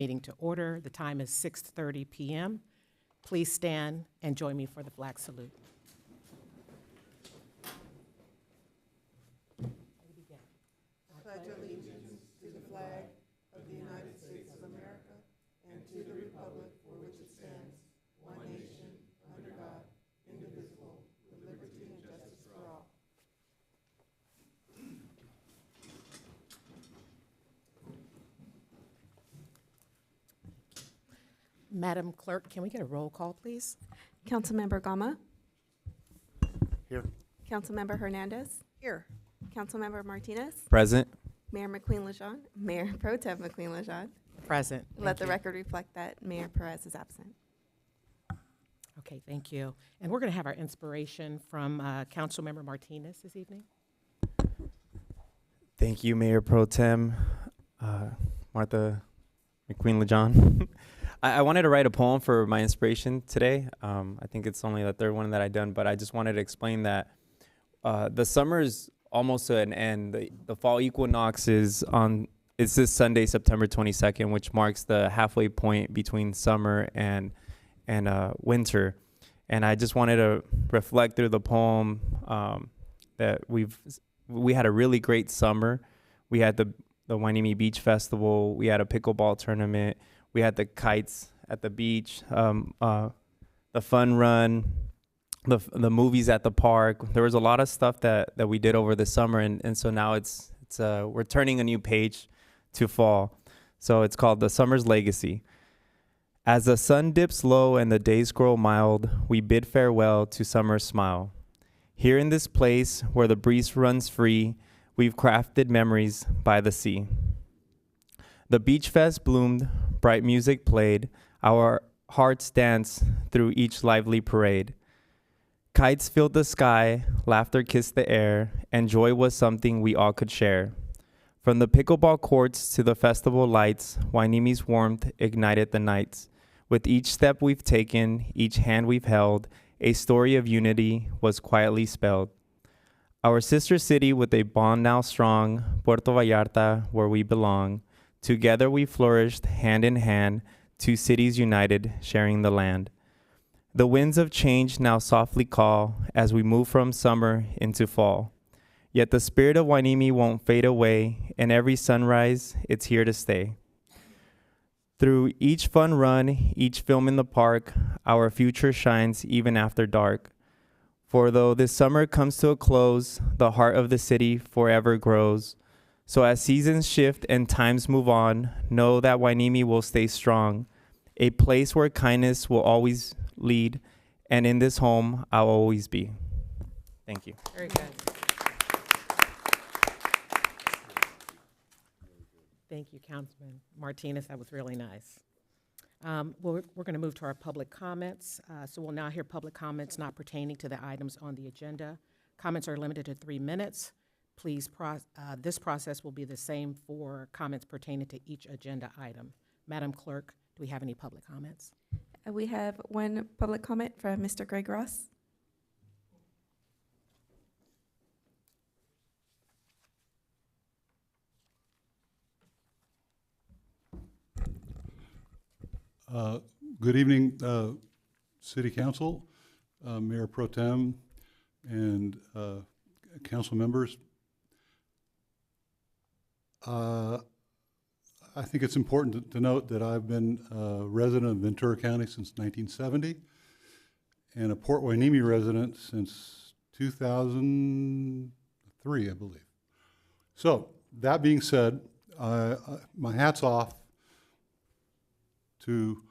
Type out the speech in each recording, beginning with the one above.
Meeting to order. The time is 6:30 p.m. Please stand and join me for the flag salute. Madam Clerk, can we get a roll call, please? Councilmember Gama. Here. Councilmember Hernandez. Here. Councilmember Martinez. Present. Mayor McQueen-Lejeune. Mayor Pro Tem McQueen-Lejeune. Present. Let the Thank you. record reflect that Mayor Perez is absent. Okay, thank you. And we're going to have our inspiration from Councilmember Martinez this evening. Thank you, Mayor Pro Tem Martha McQueen-Lejeune. I wanted to write a poem for my inspiration today. I think it's only the third one that I've done, but I just wanted to explain that the summer is almost to an end. The fall equinox is this Sunday, September 22nd, which marks the halfway point between summer and winter. And I just wanted to reflect through the poem that we had a really great summer. We had the Hueneme Beach Festival. We had a pickleball tournament. We had the kites at the beach, the fun run, the movies at the park. There was a lot of stuff that we did over the summer, and so now we're turning a new page to fall. So it's called The Summer's Legacy. As the sun dips low and the days grow mild, we bid farewell to summer's smile. Here in this place where the breeze runs free, we've crafted memories by the sea. The beach fest bloomed, bright music played, our hearts danced through each lively parade. Kites filled the sky, laughter kissed the air, and joy was something we all could share. From the pickleball courts to the festival lights, Hueneme's warmth ignited the nights. With each step we've taken, each hand we've held, a story of unity was quietly spelled. Our sister city with a bond now strong, Puerto Vallarta, where we belong. Together we flourished hand in hand, two cities united, sharing the land. The winds of change now softly call as we move from summer into fall. Yet the spirit of Hueneme won't fade away, and every sunrise, it's here to stay. Through each fun run, each film in the park, our future shines even after dark. For though this summer comes to a close, the heart of the city forever grows. So as seasons shift and times move on, know that Hueneme will stay strong, a place where kindness will always lead, and in this home, I'll always be. Thank you. Very good. Thank you, Councilman Martinez. That was really nice. We're going to move to our public comments. So we'll now hear public comments not pertaining to the items on the agenda. Comments are limited to 3 minutes. Please, this process will be the same for comments pertaining to each agenda item. Madam Clerk, do we have any public comments? We have one public comment from Mr. Greg Ross. Good evening, City Council, Mayor Pro Tem, and council members. I think it's important to note that I've been a resident of Ventura County since 1970 and a Port Hueneme resident since 2003, I believe. So that being said, my hat's off to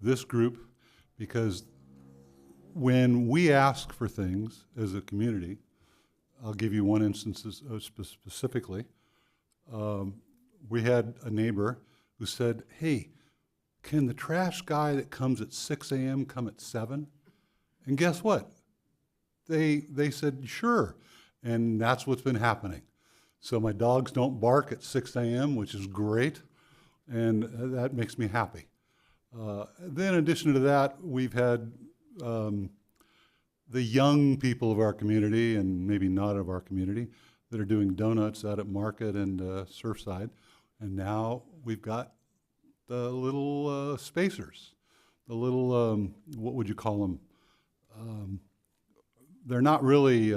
this group, because when we ask for things as a community, I'll give you one instance specifically. We had a neighbor who said, hey, can the trash guy that comes at 6 a.m. come at 7? And guess what? They said, sure. And that's what's been happening. So my dogs don't bark at 6 a.m., which is great. And that makes me happy. Then in addition to that, we've had the young people of our community, and maybe not of our community, that are doing donuts out at Market and Surfside. And now we've got the little spacers, the little, what would you call them? They're not really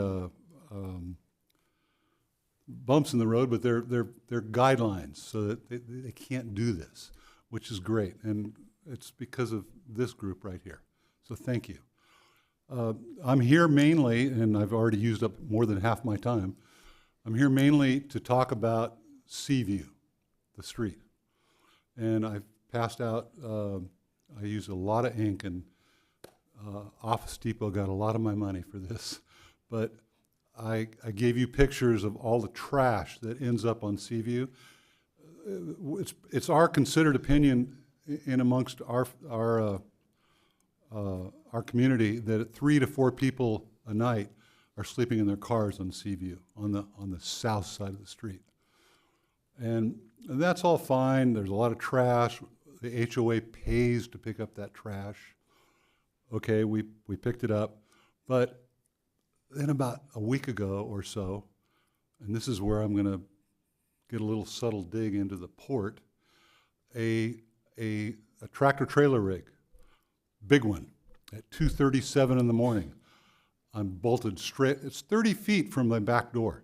bumps in the road, but they're guidelines so that they can't do this, which is great. And it's because of this group right here. So thank you. I'm here mainly, and I've already used up more than half my time, I'm here mainly to talk about Seaview, the street. And I've passed out, I used a lot of ink, and Office Depot got a lot of my money for this. But I gave you pictures of all the trash that ends up on Seaview. It's our considered opinion in amongst our community that 3 to 4 people a night are sleeping in their cars on Seaview, on the south side of the street. And that's all fine. There's a lot of trash. The HOA pays to pick up that trash. Okay, we picked it up. But then about a week ago or so, and this is where I'm going to get a little subtle dig into the port, a tractor trailer rig, big one, at 2:37 in the morning. I'm bolted straight, it's 30 feet from my back door,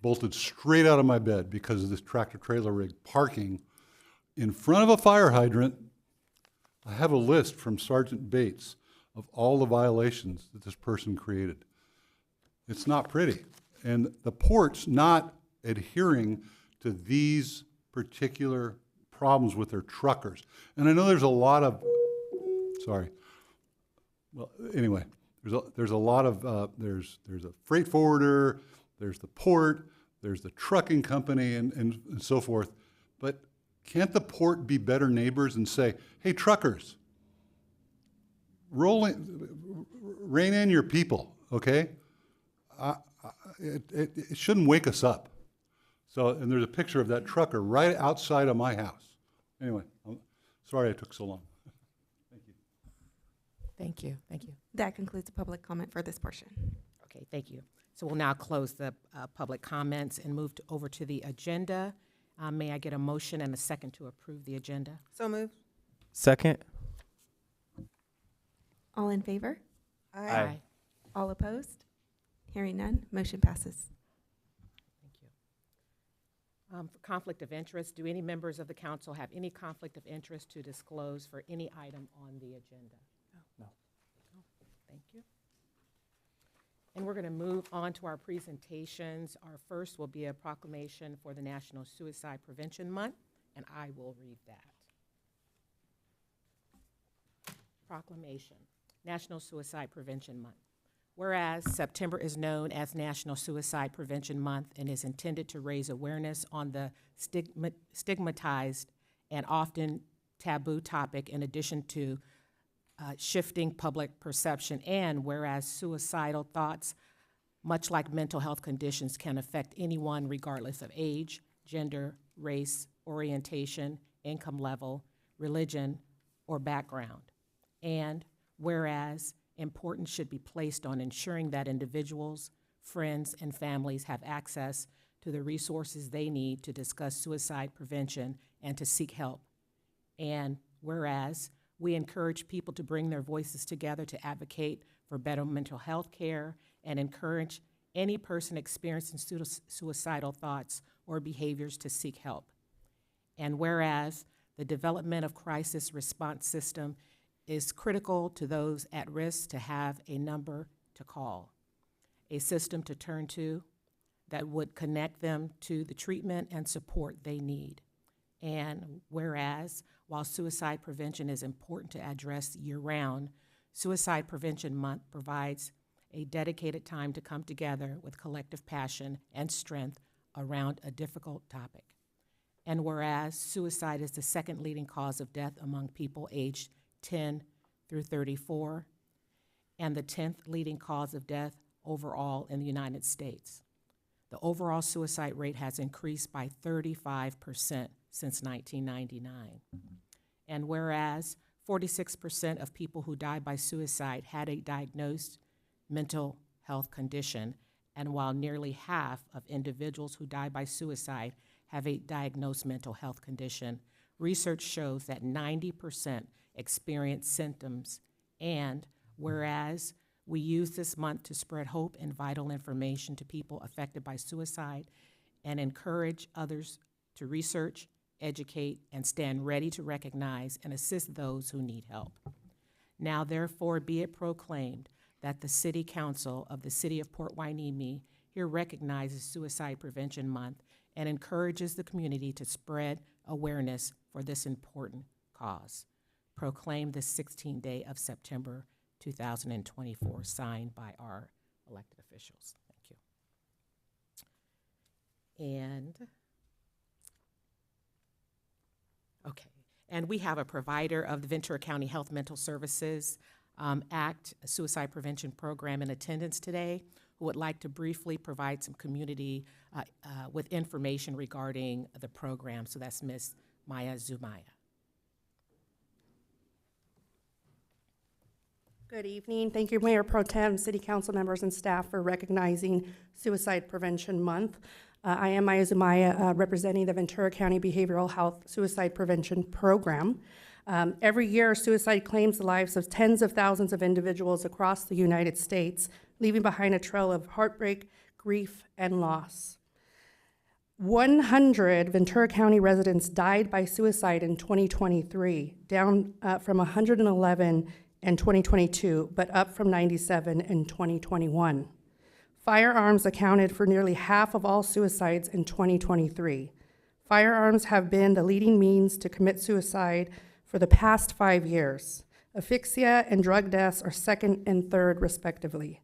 bolted straight out of my bed because of this tractor trailer rig parking in front of a fire hydrant. I have a list from Sergeant Bates of all the violations that this person created. It's not pretty. And the port's not adhering to these particular problems with their truckers. And I know there's a lot of, sorry. Well, anyway, there's a lot of, there's a freight forwarder, there's the port, there's the trucking company, and so forth. But can't the port be better neighbors and say, hey, truckers, rein in your people, okay? It shouldn't wake us up. So, and there's a picture of that trucker right outside of my house. Anyway, I'm sorry I took so long. Thank you. Thank you, thank you. That concludes the public comment for this portion. Okay, thank you. So we'll now close the public comments and move over to the agenda. May I get a motion and a second to approve the agenda? So moved. Second? All in favor? Aye. All opposed? Hearing none, motion passes. Thank you. For conflict of interest, do any members of the council have any conflict of interest to disclose for any item on the agenda? No. Thank you. And we're going to move on to our presentations. Our first will be a proclamation for the National Suicide Prevention Month, and I will read that. Proclamation, National Suicide Prevention Month. Whereas September is known as National Suicide Prevention Month and is intended to raise awareness on the stigmatized and often taboo topic, in addition to shifting public perception, and whereas suicidal thoughts, much like mental health conditions, can affect anyone regardless of age, gender, race, orientation, income level, religion, or background. And whereas importance should be placed on ensuring that individuals, friends, and families have access to the resources they need to discuss suicide prevention and to seek help. And whereas we encourage people to bring their voices together to advocate for better mental health care and encourage any person experiencing suicidal thoughts or behaviors to seek help. And whereas the development of crisis response system is critical to those at risk to have a number to call, a system to turn to that would connect them to the treatment and support they need. And whereas, while suicide prevention is important to address year-round, Suicide Prevention Month provides a dedicated time to come together with collective passion and strength around a difficult topic. And whereas suicide is the second leading cause of death among people aged 10 through 34, and the 10th leading cause of death overall in the United States. The overall suicide rate has increased by 35% since 1999. And whereas 46% of people who die by suicide had a diagnosed mental health condition, and while nearly half of individuals who die by suicide have a diagnosed mental health condition, research shows that 90% experience symptoms, and whereas we use this month to spread hope and vital information to people affected by suicide and encourage others to research, educate, and stand ready to recognize and assist those who need help. Now therefore be it proclaimed that the City Council of the City of Port Hueneme here recognizes Suicide Prevention Month and encourages the community to spread awareness for this important cause. Proclaim this 16th day of September 2024, signed by our elected officials. Thank you. And we have a provider of the Ventura County Health Mental Services Act Suicide Prevention Program in attendance today, who would like to briefly provide some community with information regarding the program. So that's Ms. Maya Zumaya. Good evening. Thank you, Mayor Pro Tem, City Council members, and staff for recognizing Suicide Prevention Month. I am Maya Zumaya, representing the Ventura County Behavioral Health Suicide Prevention Program. Every year, suicide claims the lives of tens of thousands of individuals across the United States, leaving behind a trail of heartbreak, grief, and loss. 100 Ventura County residents died by suicide in 2023, down from 111 in 2022, but up from 97 in 2021. Firearms accounted for nearly half of all suicides in 2023. Firearms have been the leading means to commit suicide for the past 5 years. Asphyxia and drug deaths are second and third, respectively.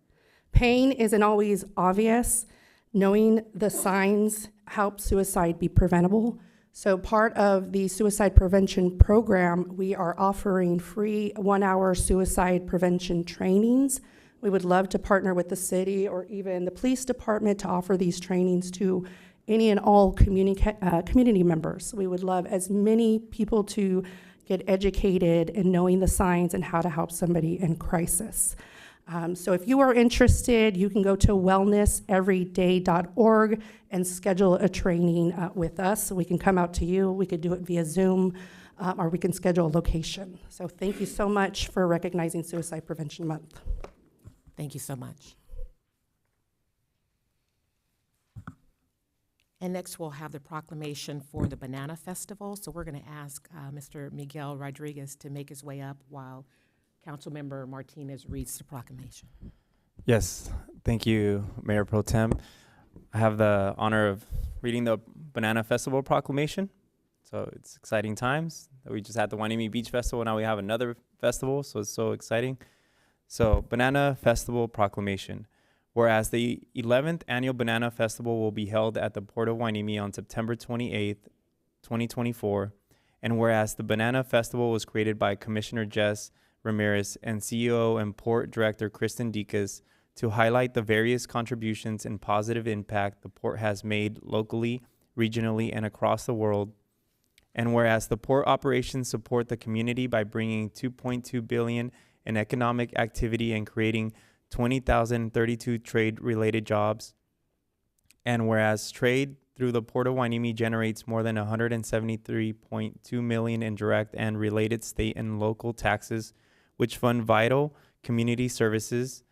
Pain isn't always obvious. Knowing the signs helps suicide be preventable. So part of the suicide prevention program, we are offering free 1-hour suicide prevention trainings. We would love to partner with the city or even the police department to offer these trainings to any and all community members. We would love as many people to get educated in knowing the signs and how to help somebody in crisis. So if you are interested, you can go to wellnesseveryday.org and schedule a training with us. We can come out to you. We could do it via Zoom, or we can schedule a location. So thank you so much for recognizing Suicide Prevention Month. Thank you so much. And next, we'll have the proclamation for the Banana Festival. So we're going to ask Mr. Miguel Rodriguez to make his way up while Councilmember Martinez reads the proclamation. Yes, thank you, Mayor Pro Tem. I have the honor of reading the Banana Festival proclamation. So it's exciting times. We just had the Hueneme Beach Festival. Now we have another festival, so it's so exciting. So Banana Festival proclamation. Whereas the 11th Annual Banana Festival will be held at the Port of Hueneme on September 28th, 2024. And whereas the Banana Festival was created by Commissioner Jess Ramirez and CEO and Port Director Kristen Dekas to highlight the various contributions and positive impact the port has made locally, regionally, and across the world. And whereas the port operations support the community by bringing $2.2 billion in economic activity and creating 20,032 trade-related jobs. And whereas trade through the Port of Hueneme generates more than $173.2 million in direct and related state and local taxes, which fund vital community services.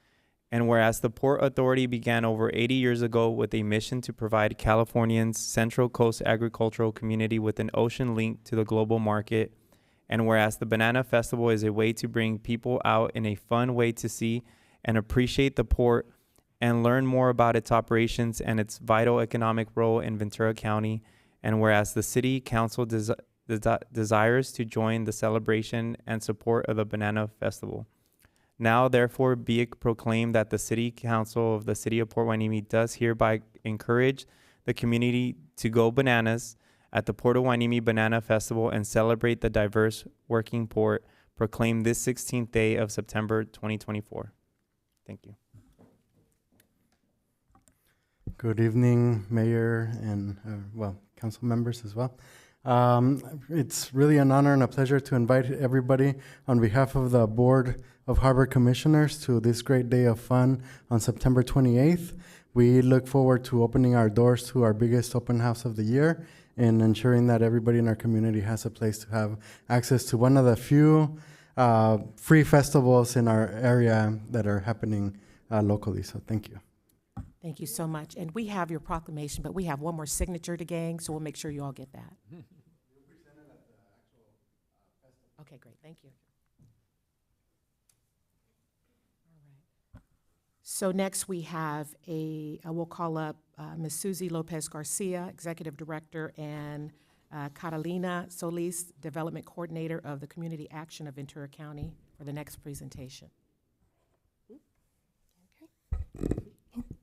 And whereas the Port Authority began over 80 years ago with a mission to provide Californians' Central Coast agricultural community with an ocean link to the global market. And whereas the Banana Festival is a way to bring people out in a fun way to see and appreciate the port and learn more about its operations and its vital economic role in Ventura County. And whereas the City Council desires to join the celebration and support of the Banana Festival. Now, therefore, be it proclaimed that the City Council of the City of Port Hueneme does hereby encourage the community to go bananas at the Port of Hueneme Banana Festival and celebrate the diverse working port proclaimed this 16th day of September 2024. Thank you. Good evening, Mayor and, council members as well. It's really an honor and a pleasure to invite everybody on behalf of the Board of Harbor Commissioners to this great day of fun on September 28th. We look forward to opening our doors to our biggest open house of the year in ensuring that everybody in our community has a place to have access to one of the few free festivals in our area that are happening locally. So thank you. Thank you so much. And we have your proclamation, but we have one more signature to gang, so we'll make sure you all get that. Okay, great. Thank you. All right. So next we have we'll call up Ms. Susie Lopez Garcia, Executive Director, and Catalina Solis, Development Coordinator of the Community Action of Ventura County, for the next presentation.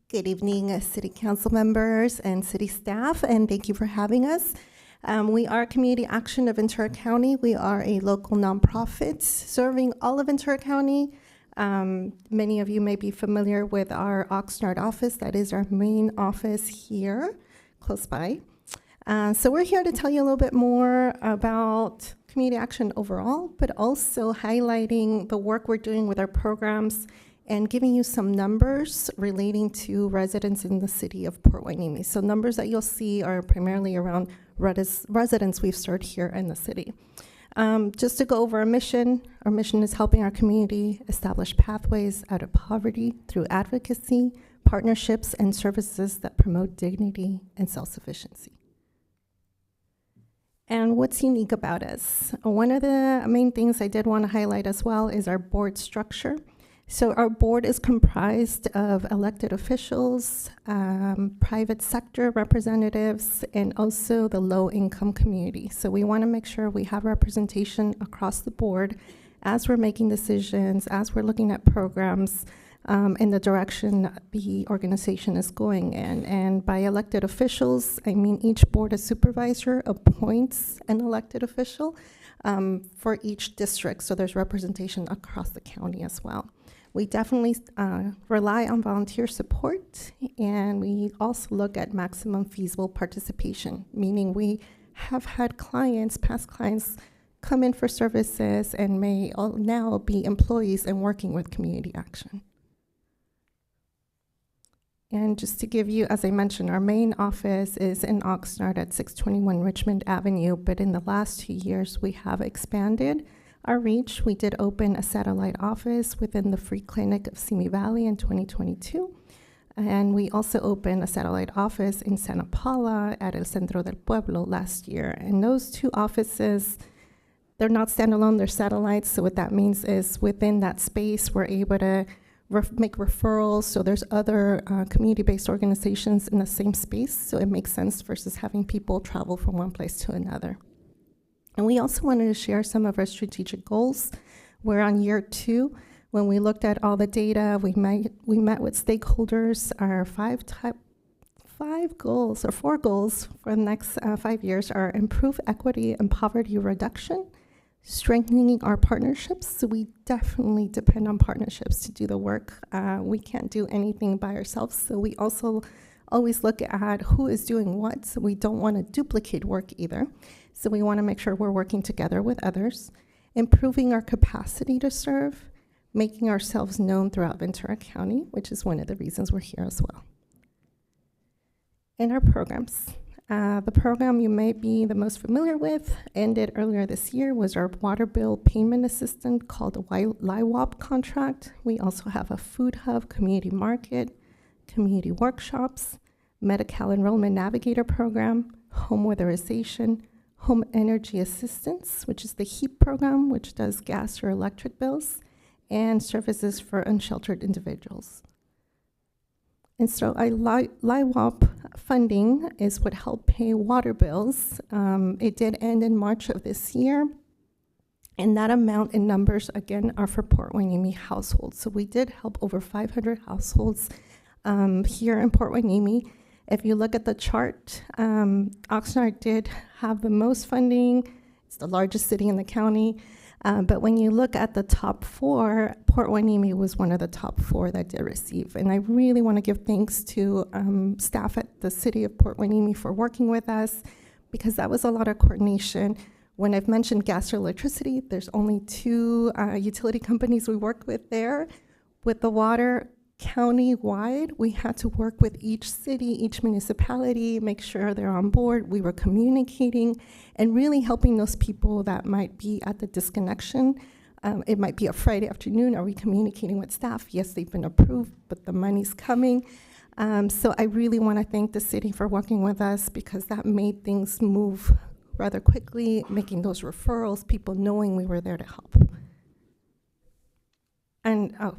Good evening, City Council members and City staff, and thank you for having us. We are Community Action of Ventura County. We are a local nonprofit serving all of Ventura County. Many of you may be familiar with our Oxnard office. That is our main office here, close by. So we're here to tell you a little bit more about community action overall, but also highlighting the work we're doing with our programs and giving you some numbers relating to residents in the city of Port Hueneme. So numbers that you'll see are primarily around residents we've served here in the city. Just to go over our mission is helping our community establish pathways out of poverty through advocacy, partnerships, and services that promote dignity and self-sufficiency. And what's unique about us? One of the main things I did want to highlight as well is our board structure. So our board is comprised of elected officials, private sector representatives, and also the low-income community. So we want to make sure we have representation across the board as we're making decisions, as we're looking at programs, in the direction the organization is going in. And by elected officials, I mean each board of supervisor appoints an elected official for each district, so there's representation across the county as well. We definitely rely on volunteer support, and we also look at maximum feasible participation, meaning we have had clients, past clients, come in for services and may now be employees and working with community action. And just to give you, as I mentioned, our main office is in Oxnard at 621 Richmond Avenue, but in the last 2 years, we have expanded our reach. We did open a satellite office within the free clinic of Simi Valley in 2022. And we also opened a satellite office in Santa Paula at El Centro del Pueblo last year. And those two offices, they're not standalone, they're satellites. So what that means is within that space, we're able to make referrals. So there's other community-based organizations in the same space. So it makes sense versus having people travel from one place to another. And we also wanted to share some of our strategic goals. We're on year 2. When we looked at all the data, we met with stakeholders. Our 4 goals for the next 5 years are improve equity and poverty reduction, strengthening our partnerships. So we definitely depend on partnerships to do the work. We can't do anything by ourselves. So we also always look at who is doing what. So we don't want to duplicate work either. So we want to make sure we're working together with others, improving our capacity to serve, making ourselves known throughout Ventura County, which is one of the reasons we're here as well. In our programs, the program you may be the most familiar with, ended earlier this year, was our water bill payment assistant called the LIWOP contract. We also have a food hub, community market, community workshops, Medi-Cal enrollment navigator program, home weatherization, home energy assistance, which is the HEAP program, which does gas or electric bills, and services for unsheltered individuals. And so LIWOP funding is what helped pay water bills. It did end in March of this year. And that amount in numbers, again, are for Port Hueneme households. So we did help over 500 households here in Port Hueneme. If you look at the chart, Oxnard did have the most funding. It's the largest city in the county. But when you look at the top 4, Port Hueneme was one of the top 4 that did receive. And I really want to give thanks to staff at the city of Port Hueneme for working with us, because that was a lot of coordination. When I've mentioned gas or electricity, there's only 2 utility companies we work with there. With the water, county-wide, we had to work with each city, each municipality, make sure they're on board. We were communicating and really helping those people that might be at the disconnection. It might be a Friday afternoon. Are we communicating with staff? Yes, they've been approved, but the money's coming. So I really want to thank the city for working with us, because that made things move rather quickly, making those referrals, people knowing we were there to help. And, oh,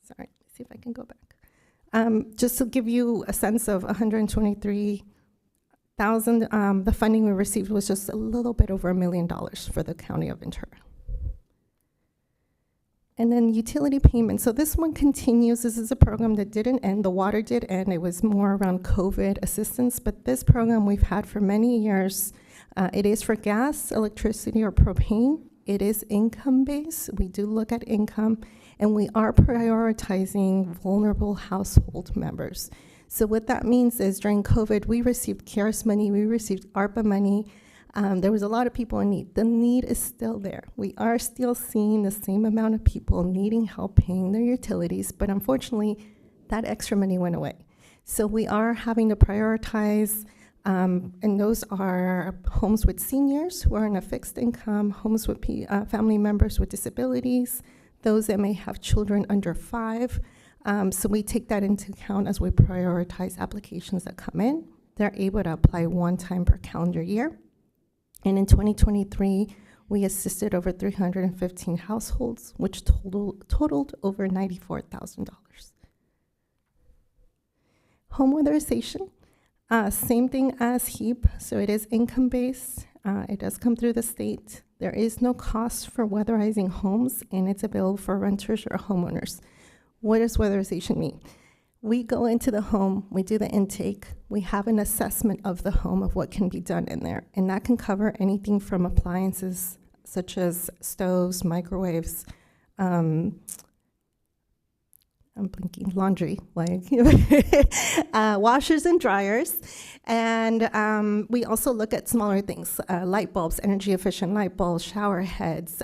sorry, let's see if I can go back. Just to give you a sense of 123,000, the funding we received was just a little bit over $1 million for the County of Ventura. And then utility payments. So this one continues. This is a program that didn't end. The water did end. It was more around COVID assistance, but this program we've had for many years. It is for gas, electricity, or propane. It is income-based. We do look at income, and we are prioritizing vulnerable household members. So what that means is during COVID, we received CARES money, we received ARPA money. There was a lot of people in need. The need is still there. We are still seeing the same amount of people needing help paying their utilities, but unfortunately, that extra money went away. So we are having to prioritize, and those are homes with seniors who are on a fixed income, homes with family members with disabilities, those that may have children under 5. So we take that into account as we prioritize applications that come in. They're able to apply one time per calendar year. And in 2023, we assisted over 315 households, which totaled over $94,000. Home weatherization, same thing as HEAP, so it is income-based. It does come through the state. There is no cost for weatherizing homes, and it's available for renters or homeowners. What does weatherization mean? We go into the home, we do the intake, we have an assessment of the home of what can be done in there, and that can cover anything from appliances such as stoves, microwaves, I'm blinking, laundry, like washers and dryers. And we also look at smaller things, light bulbs, energy efficient light bulbs, shower heads.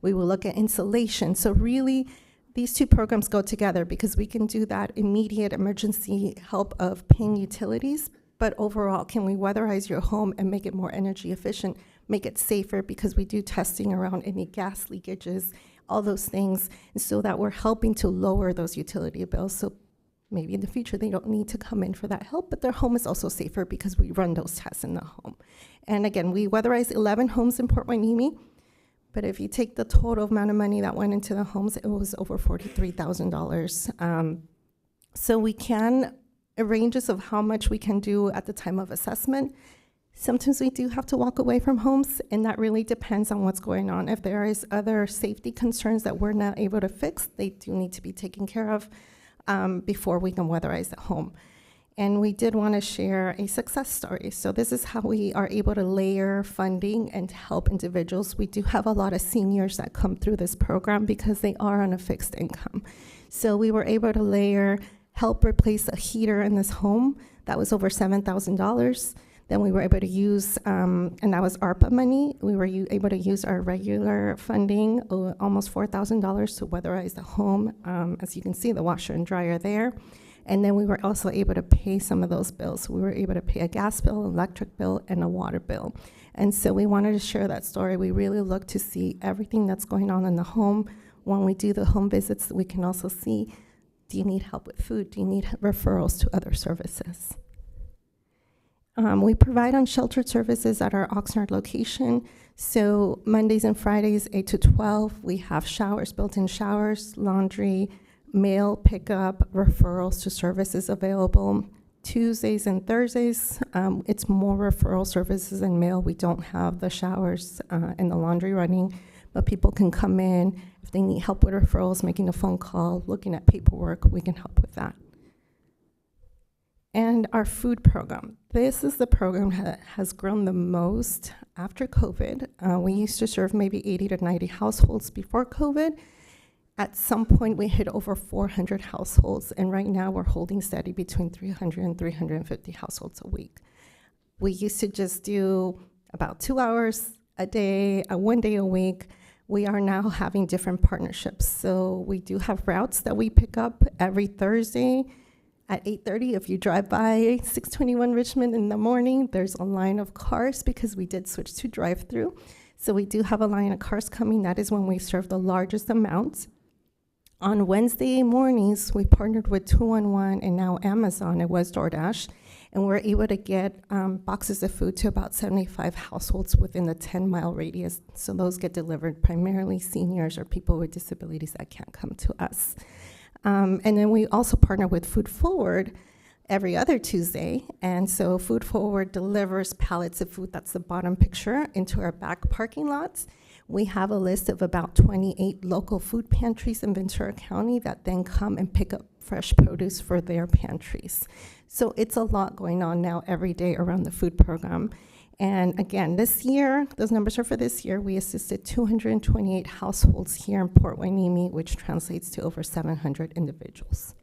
We will look at insulation. So really, these two programs go together because we can do that immediate emergency help of paying utilities, but overall, can we weatherize your home and make it more energy efficient, make it safer, because we do testing around any gas leakages, all those things, so that we're helping to lower those utility bills. So maybe in the future, they don't need to come in for that help, but their home is also safer because we run those tests in the home. And again, we weatherized 11 homes in Port Hueneme, but if you take the total amount of money that went into the homes, it was over $43,000. So we can, ranges of how much we can do at the time of assessment. Sometimes we do have to walk away from homes, and that really depends on what's going on. If there is other safety concerns that we're not able to fix, they do need to be taken care of before we can weatherize the home. And we did want to share a success story. So this is how we are able to layer funding and help individuals. We do have a lot of seniors that come through this program because they are on a fixed income. So we were able to help replace a heater in this home. That was over $7,000. Then we were able to use, and that was ARPA money. We were able to use our regular funding, almost $4,000 to weatherize the home. As you can see, the washer and dryer there. And then we were also able to pay some of those bills. We were able to pay a gas bill, electric bill, and a water bill. And so we wanted to share that story. We really look to see everything that's going on in the home. When we do the home visits, we can also see, do you need help with food? Do you need referrals to other services? We provide unsheltered services at our Oxnard location. So Mondays and Fridays, 8 to 12, we have showers, built-in showers, laundry, mail pickup, referrals to services available. Tuesdays and Thursdays, it's more referral services and mail. We don't have the showers and the laundry running, but people can come in. If they need help with referrals, making a phone call, looking at paperwork, we can help with that. And our food program. This is the program that has grown the most after COVID. We used to serve maybe 80 to 90 households before COVID. At some point, we hit over 400 households, and right now we're holding steady between 300 and 350 households a week. We used to just do about 2 hours a day, 1 day a week. we are now having different partnerships. So we do have routes that we pick up every Thursday at 8:30. If you drive by 621 Richmond in the morning, there's a line of cars because we did switch to drive-through. So we do have a line of cars coming. That is when we serve the largest amounts. On Wednesday mornings, we partnered with 211 and now Amazon. It was DoorDash. And we're able to get boxes of food to about 75 households within the 10-mile radius. So those get delivered primarily seniors or people with disabilities that can't come to us. And then we also partner with Food Forward every other Tuesday. And so Food Forward delivers pallets of food, that's the bottom picture, into our back parking lots. We have a list of about 28 local food pantries in Ventura County that then come and pick up fresh produce for their pantries. So it's a lot going on now every day around the food program. And again, this year, those numbers are for this year, we assisted 228 households here in Port Hueneme, which translates to over 700 individuals.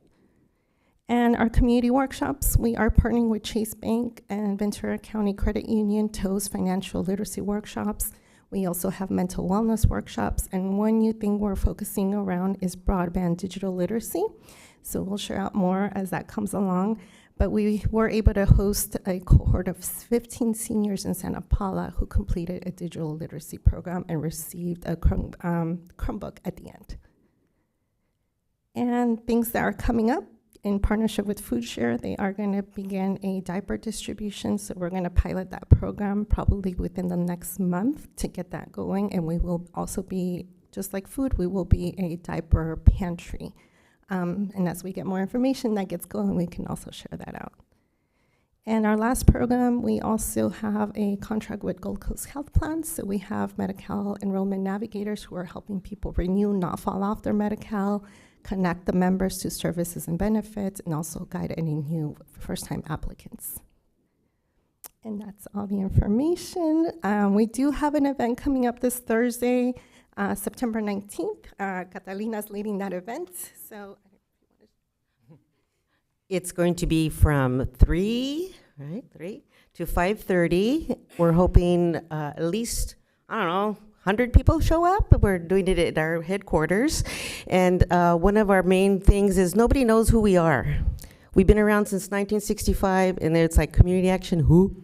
And our community workshops, we are partnering with Chase Bank and Ventura County Credit Union to host financial literacy workshops. We also have mental wellness workshops, and one new thing we're focusing around is broadband digital literacy. So we'll share out more as that comes along. But we were able to host a cohort of 15 seniors in Santa Paula who completed a digital literacy program and received a Chromebook at the end. And things that are coming up in partnership with FoodShare, they are going to begin a diaper distribution. So we're going to pilot that program probably within the next month to get that going. And we will also be, just like food, we will be a diaper pantry. And as we get more information that gets going, we can also share that out. And our last program, we also have a contract with Gold Coast Health Plans. So we have Medi-Cal enrollment navigators who are helping people renew, not fall off their Medi-Cal, connect the members to services and benefits, and also guide any new first-time applicants. And that's all the information. We do have an event coming up this Thursday, September 19th. Catalina's leading that event, so. It's going to be from 3 to 5:30. We're hoping at least, I don't know, 100 people show up. We're doing it at our headquarters. And one of our main things is nobody knows who we are. We've been around since 1965, and it's like community action, who?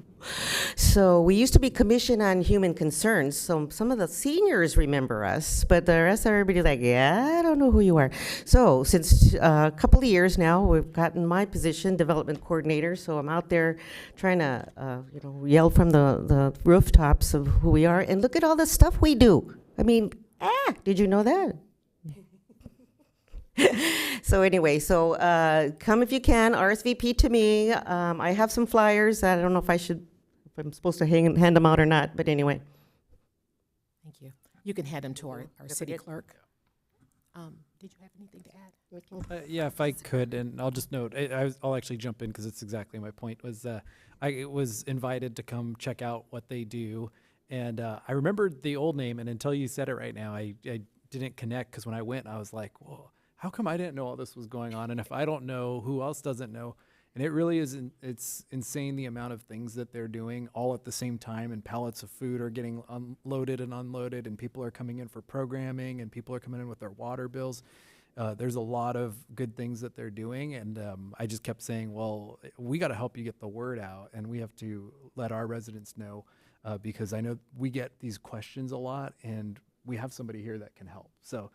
So we used to be Commission on Human Concerns, so some of the seniors remember us, but the rest of everybody's like, yeah, I don't know who you are. So since a couple of years now, we've gotten my position, development coordinator, so I'm out there trying to yell from the rooftops of who we are, and look at all the stuff we do. I mean, did you know that? So anyway, come if you can, RSVP to me. I have some flyers. I don't know if I'm supposed to hand them out or not, but anyway. Thank you. You can hand them to our city clerk. Did you have anything to add? Yeah, if I could, and I'll just note, I'll actually jump in because it's exactly my point, was I was invited to come check out what they do, and I remembered the old name, and until you said it right now, I didn't connect, because when I went, I was like, whoa, how come I didn't know all this was going on? And if I don't know, who else doesn't know? And it really is, it's insane the amount of things that they're doing all at the same time, and pallets of food are getting unloaded and unloaded, and people are coming in for programming, and people are coming in with their water bills. There's a lot of good things that they're doing, and I just kept saying, well, we got to help you get the word out, and we have to let our residents know, because I know we get these questions a lot, and we have somebody here that can help. So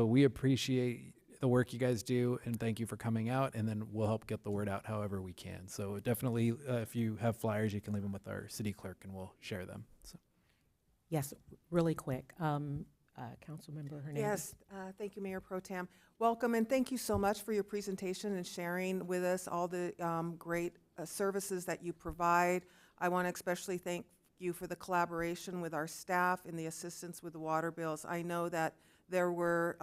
we appreciate the work you guys do, and thank you for coming out, and then we'll help get the word out however we can. So definitely, if you have flyers, you can leave them with our city clerk, and we'll share them. So. Yes, really quick. Councilmember Hernandez. Yes, thank you, Mayor Pro Tem. Welcome, and thank you so much for your presentation and sharing with us all the great services that you provide. I want to especially thank you for the collaboration with our staff and the assistance with the water bills. I know that there were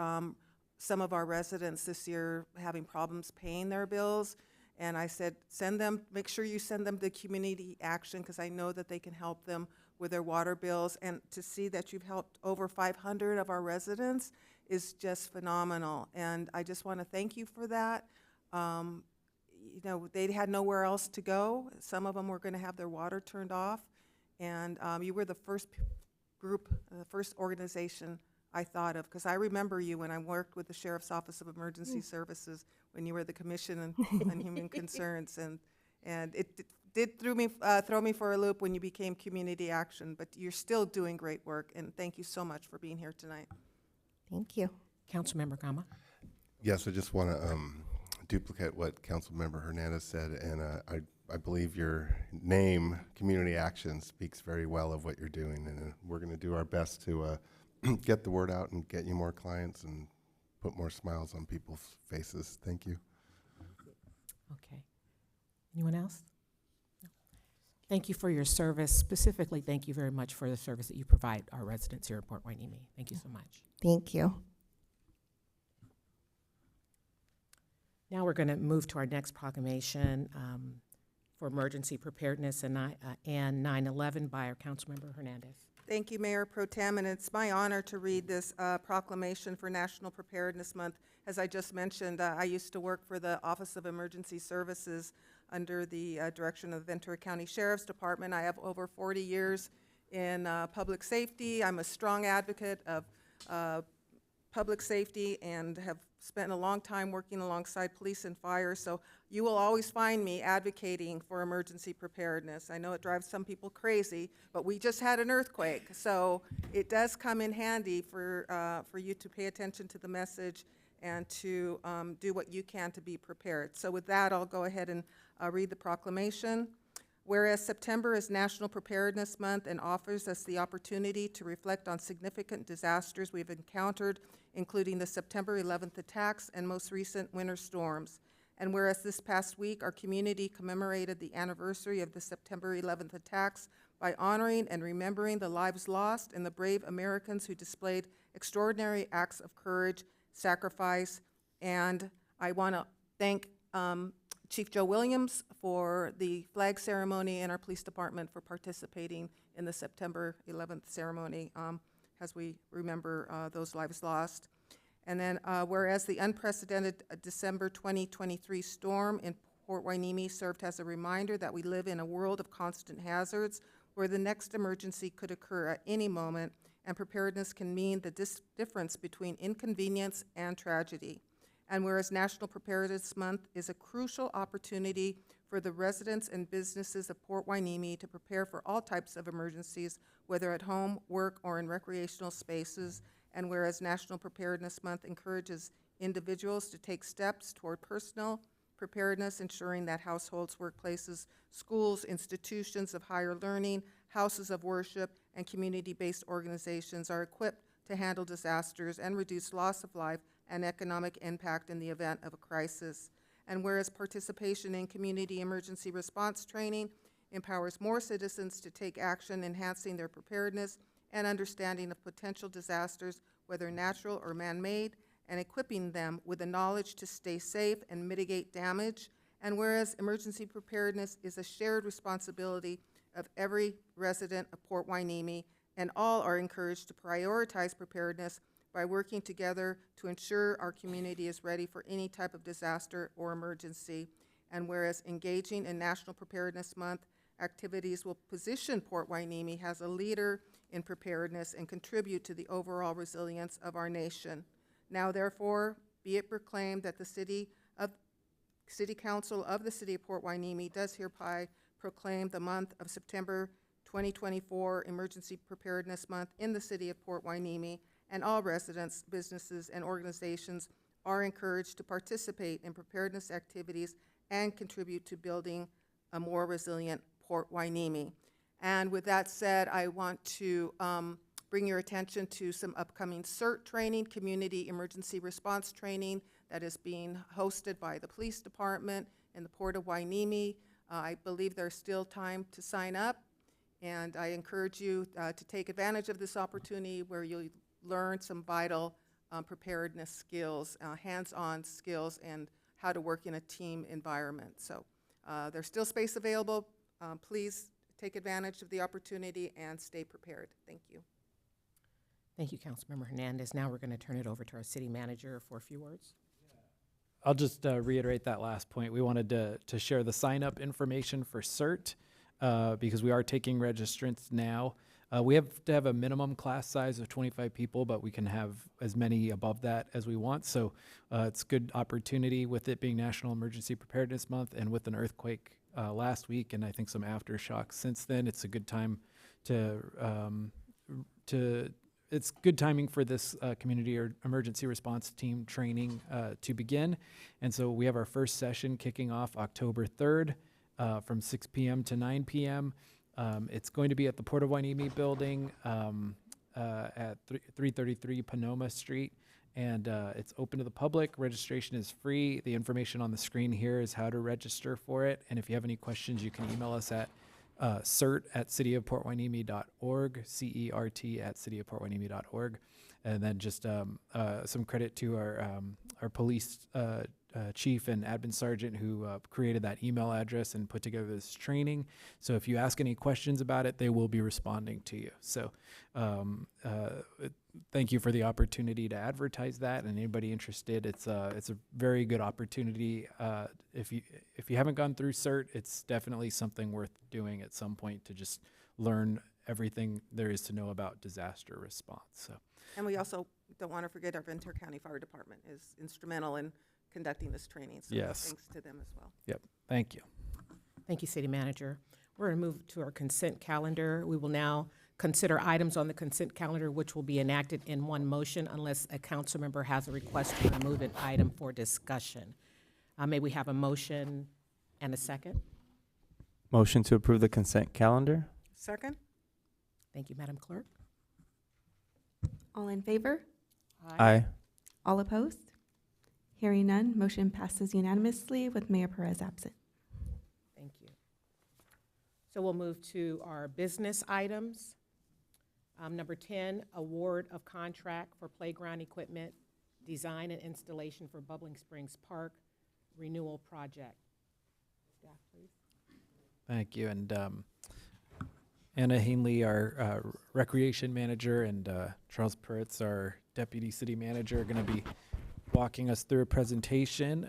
some of our residents this year having problems paying their bills, and I said, make sure you send them to community action, because I know that they can help them with their water bills. And to see that you've helped over 500 of our residents is just phenomenal, and I just want to thank you for that. They had nowhere else to go. Some of them were going to have their water turned off, and you were the first group, the first organization I thought of, because I remember you when I worked with the Sheriff's Office of Emergency Services when you were the Commission on Human Concerns, and it did throw me for a loop when you became Community Action, but you're still doing great work, and thank you so much for being here tonight. Thank you. Councilmember Gama. Yes, I just want to duplicate what Councilmember Hernandez said, and I believe your name, Community Action, speaks very well of what you're doing, and we're going to do our best to get the word out and get you more clients and put more smiles on people's faces. Thank you. Okay. Anyone else? No. Thank you for your service. Specifically, thank you very much for the service that you provide our residents here in Port Hueneme. Thank you so much. Thank you. Now we're going to move to our next proclamation for emergency preparedness and 9/11 by our Councilmember Hernandez. Thank you, Mayor Pro Tem, and it's my honor to read this proclamation for National Preparedness Month. As I just mentioned, I used to work for the Office of Emergency Services under the direction of the Ventura County Sheriff's Department. I have over 40 years in public safety. I'm a strong advocate of public safety and have spent a long time working alongside police and fire, so you will always find me advocating for emergency preparedness. I know it drives some people crazy, but we just had an earthquake, so it does come in handy for you to pay attention to the message and to do what you can to be prepared. So with that, I'll go ahead and read the proclamation. Whereas September is National Preparedness Month and offers us the opportunity to reflect on significant disasters we've encountered, including the September 11th attacks and most recent winter storms. And whereas this past week, our community commemorated the anniversary of the September 11th attacks by honoring and remembering the lives lost and the brave Americans who displayed extraordinary acts of courage, sacrifice, and I want to thank Chief Joe Williams for the flag ceremony and our police department for participating in the September 11th ceremony as we remember those lives lost. And then whereas the unprecedented December 2023 storm in Port Hueneme served as a reminder that we live in a world of constant hazards where the next emergency could occur at any moment, and preparedness can mean the difference between inconvenience and tragedy. And whereas National Preparedness Month is a crucial opportunity for the residents and businesses of Port Hueneme to prepare for all types of emergencies, whether at home, work, or in recreational spaces, and whereas National Preparedness Month encourages individuals to take steps toward personal preparedness, ensuring that households, workplaces, schools, institutions of higher learning, houses of worship, and community-based organizations are equipped to handle disasters and reduce loss of life and economic impact in the event of a crisis. And whereas participation in community emergency response training empowers more citizens to take action, enhancing their preparedness and understanding of potential disasters, whether natural or man-made, and equipping them with the knowledge to stay safe and mitigate damage. And whereas emergency preparedness is a shared responsibility of every resident of Port Hueneme, and all are encouraged to prioritize preparedness by working together to ensure our community is ready for any type of disaster or emergency. And whereas engaging in National Preparedness Month activities will position Port Hueneme as a leader in preparedness and contribute to the overall resilience of our nation. Now therefore, be it proclaimed that the City Council of the City of Port Hueneme does hereby proclaim the month of September 2024 Emergency Preparedness Month in the City of Port Hueneme, and all residents, businesses, and organizations are encouraged to participate in preparedness activities and contribute to building a more resilient Port Hueneme. And with that said, I want to bring your attention to some upcoming CERT training, Community Emergency Response Training, that is being hosted by the Police Department in the Port of Hueneme. I believe there's still time to sign up, and I encourage you to take advantage of this opportunity where you'll learn some vital preparedness skills, hands-on skills, and how to work in a team environment. So there's still space available. Please take advantage of the opportunity and stay prepared. Thank you. Thank you, Councilmember Hernandez. Now we're going to turn it over to our city manager for a few words. I'll just reiterate that last point. We wanted to share the sign-up information for CERT because we are taking registrants now. We have to have a minimum class size of 25 people, but we can have as many above that as we want. So it's a good opportunity with it being National Emergency Preparedness Month and with an earthquake last week and I think some aftershocks since then. It's a good time it's good timing for this community or emergency response team training to begin. And so we have our first session kicking off October 3rd from 6 p.m. to 9 p.m. It's going to be at the Port of Hueneme building at 333 Panoma Street, and it's open to the public. Registration is free. The information on the screen here is how to register for it, and if you have any questions, you can email us at cert@cityofporthueneme.org, CERT@cityofporthueneme.org, and then just some credit to our police chief and admin sergeant who created that email address and put together this training. So if you ask any questions about it, they will be responding to you. So thank you for the opportunity to advertise that, and anybody interested, it's a very good opportunity. If you haven't gone through CERT, it's definitely something worth doing at some point to just learn everything there is to know about disaster response. So. And we also don't want to forget our Ventura County Fire Department is instrumental in conducting this training. So yes. Thanks to them as well. Yep. Thank you. Thank you, City Manager. We're going to move to our consent calendar. We will now consider items on the consent calendar which will be enacted in one motion unless a council member has a request to remove an item for discussion. May we have a motion and a second? Motion to approve the consent calendar. Second? Thank you, Madam Clerk. All in favor? Aye. All opposed? Hearing none, motion passes unanimously with Mayor Perez absent. Thank you. So we'll move to our business items. Number 10, award of contract for playground equipment, design and installation for Bubbling Springs Park renewal project. Staff, please. Thank you. And Anna Hanley, our recreation manager, and Charles Peretz, our deputy city manager, are going to be walking us through a presentation.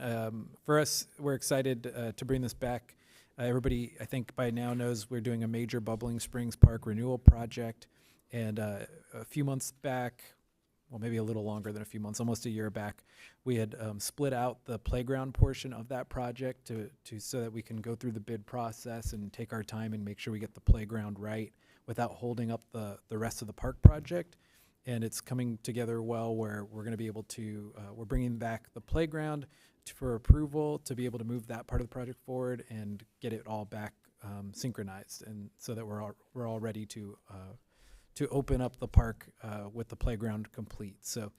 For us, we're excited to bring this back. Everybody, I think by now knows we're doing a major Bubbling Springs Park renewal project. And a few months back, well, maybe a little longer than a few months, almost a year back, we had split out the playground portion of that project so that we can go through the bid process and take our time and make sure we get the playground right without holding up the rest of the park project. And it's coming together well where we're going to be able to, we're bringing back the playground for approval to be able to move that part of the project forward and get it all back synchronized, and so that we're all ready to open up the park with the playground complete. So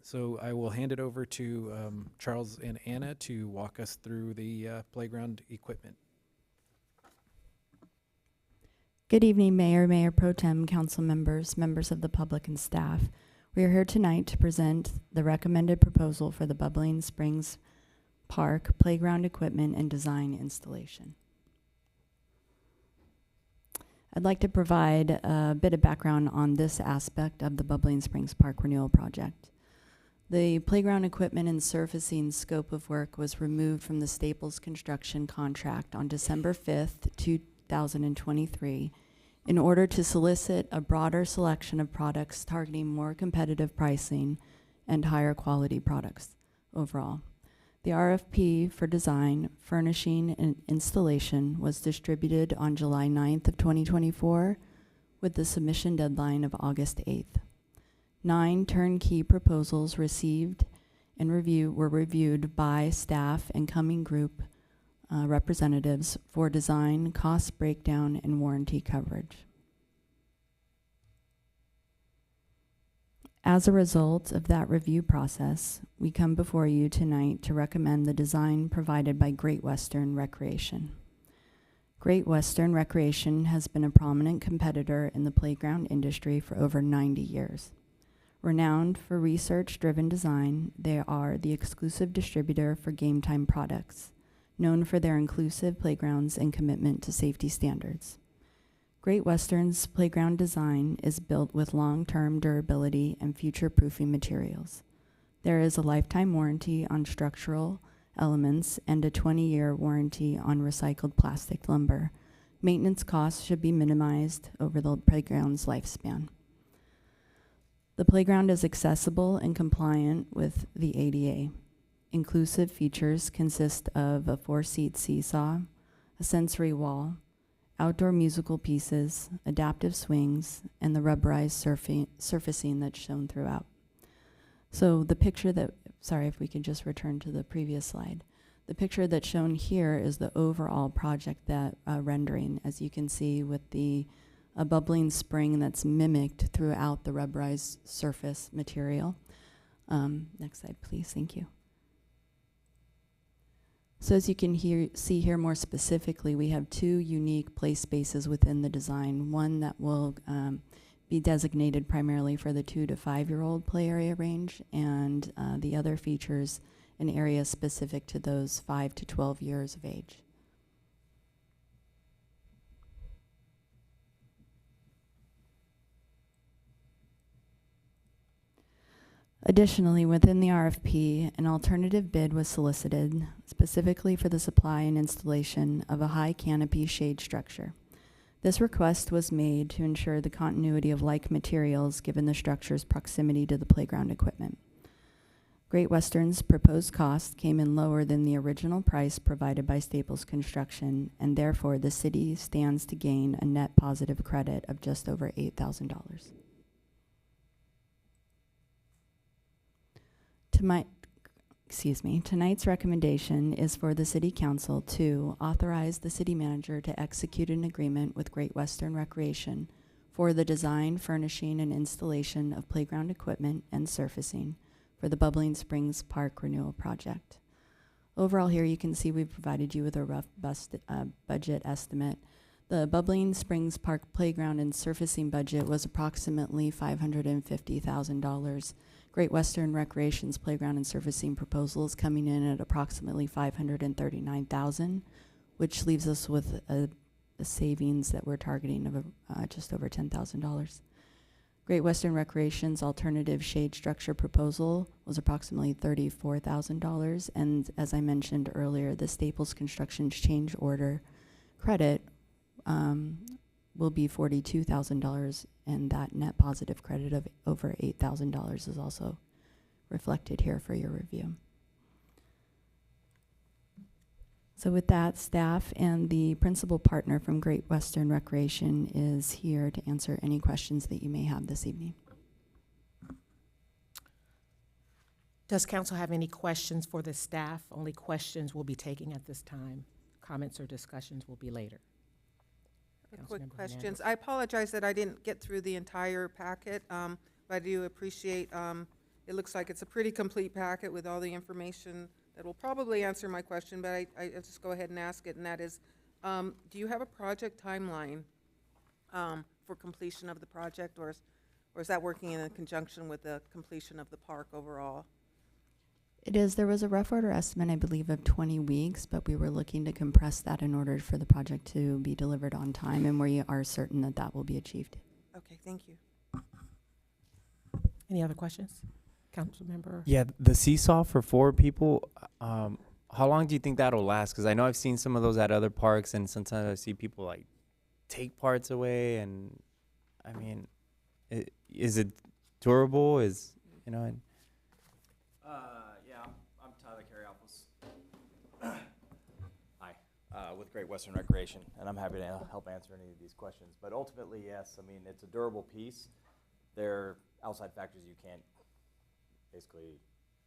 so I will hand it over to Charles and Anna to walk us through the playground equipment. Good evening, Mayor, Mayor Pro Tem, council members, members of the public, and staff. We are here tonight to present the recommended proposal for the Bubbling Springs Park playground equipment and design installation. I'd like to provide a bit of background on this aspect of the Bubbling Springs Park renewal project. The playground equipment and surfacing scope of work was removed from the Staples construction contract on December 5th, 2023, in order to solicit a broader selection of products targeting more competitive pricing and higher quality products overall. The RFP for design, furnishing, and installation was distributed on July 9th of 2024 with the submission deadline of August 8th. 9 turnkey proposals received and were reviewed by staff and Cumming Group representatives for design, cost breakdown, and warranty coverage. As a result of that review process, we come before you tonight to recommend the design provided by Great Western Recreation. Great Western Recreation has been a prominent competitor in the playground industry for over 90 years. Renowned for research-driven design, they are the exclusive distributor for Game Time products, known for their inclusive playgrounds and commitment to safety standards. Great Western's playground design is built with long-term durability and future-proofing materials. There is a lifetime warranty on structural elements and a 20-year warranty on recycled plastic lumber, Maintenance costs should be minimized over the playground's lifespan. The playground is accessible and compliant with the ADA. Inclusive features consist of a 4-seat seesaw, a sensory wall, outdoor musical pieces, adaptive swings, and the rubberized surfacing that's shown throughout. So the picture that, sorry if we could just return to the previous slide. The picture that's shown here is the overall project that rendering, as you can see with the bubbling spring that's mimicked throughout the rubberized surface material. Next slide, please. Thank you. So as you can see here more specifically, we have 2 unique play spaces within the design. One that will be designated primarily for the 2 to 5-year-old play area range, and the other features an area specific to those 5 to 12 years of age. Additionally, within the RFP, an alternative bid was solicited specifically for the supply and installation of a high canopy shade structure. This request was made to ensure the continuity of like materials given the structure's proximity to the playground equipment. Great Western's proposed cost came in lower than the original price provided by Staples Construction, and therefore the city stands to gain a net positive credit of just over $8,000. Tonight's recommendation is for the City Council to authorize the city manager to execute an agreement with Great Western Recreation for the design, furnishing, and installation of playground equipment and surfacing for the Bubbling Springs Park Renewal Project. Overall here you can see we've provided you with a rough budget estimate. The Bubbling Springs Park Playground and surfacing budget was approximately $550,000. Great Western Recreation's playground and surfacing proposal is coming in at approximately $539,000, which leaves us with a savings that we're targeting of just over $10,000. Great Western Recreation's alternative shade structure proposal was approximately $34,000, and as I mentioned earlier, the Staples Construction's change order credit will be $42,000, and that net positive credit of over $8,000 is also reflected here for your review. So with that, staff and the principal partner from Great Western Recreation is here to answer any questions that you may have this evening. Does council have any questions for the staff? Only questions we'll be taking at this time. Comments or discussions will be later. Quick Councilmember questions. Hernandez. I apologize that I didn't get through the entire packet, but I do appreciate, it looks like it's a pretty complete packet with all the information that will probably answer my question, but I just go ahead and ask it, and that is, do you have a project timeline for completion of the project, or is that working in conjunction with the completion of the park overall? It is. There was a rough order estimate, I believe, of 20 weeks, but we were looking to compress that in order for the project to be delivered on time, and we are certain that that will be achieved. Okay, thank you. Any other questions? Councilmember? Yeah, the seesaw for 4 people, how long do you think that'll last? Because I know I've seen some of those at other parks, and sometimes I see people like take parts away, and I mean, is it durable? Is, you know? Yeah, I'm Tyler Carriopoulos. Hi, with Great Western Recreation, and I'm happy to help answer any of these questions. But ultimately, yes, I mean, it's a durable piece. There are outside factors you can't basically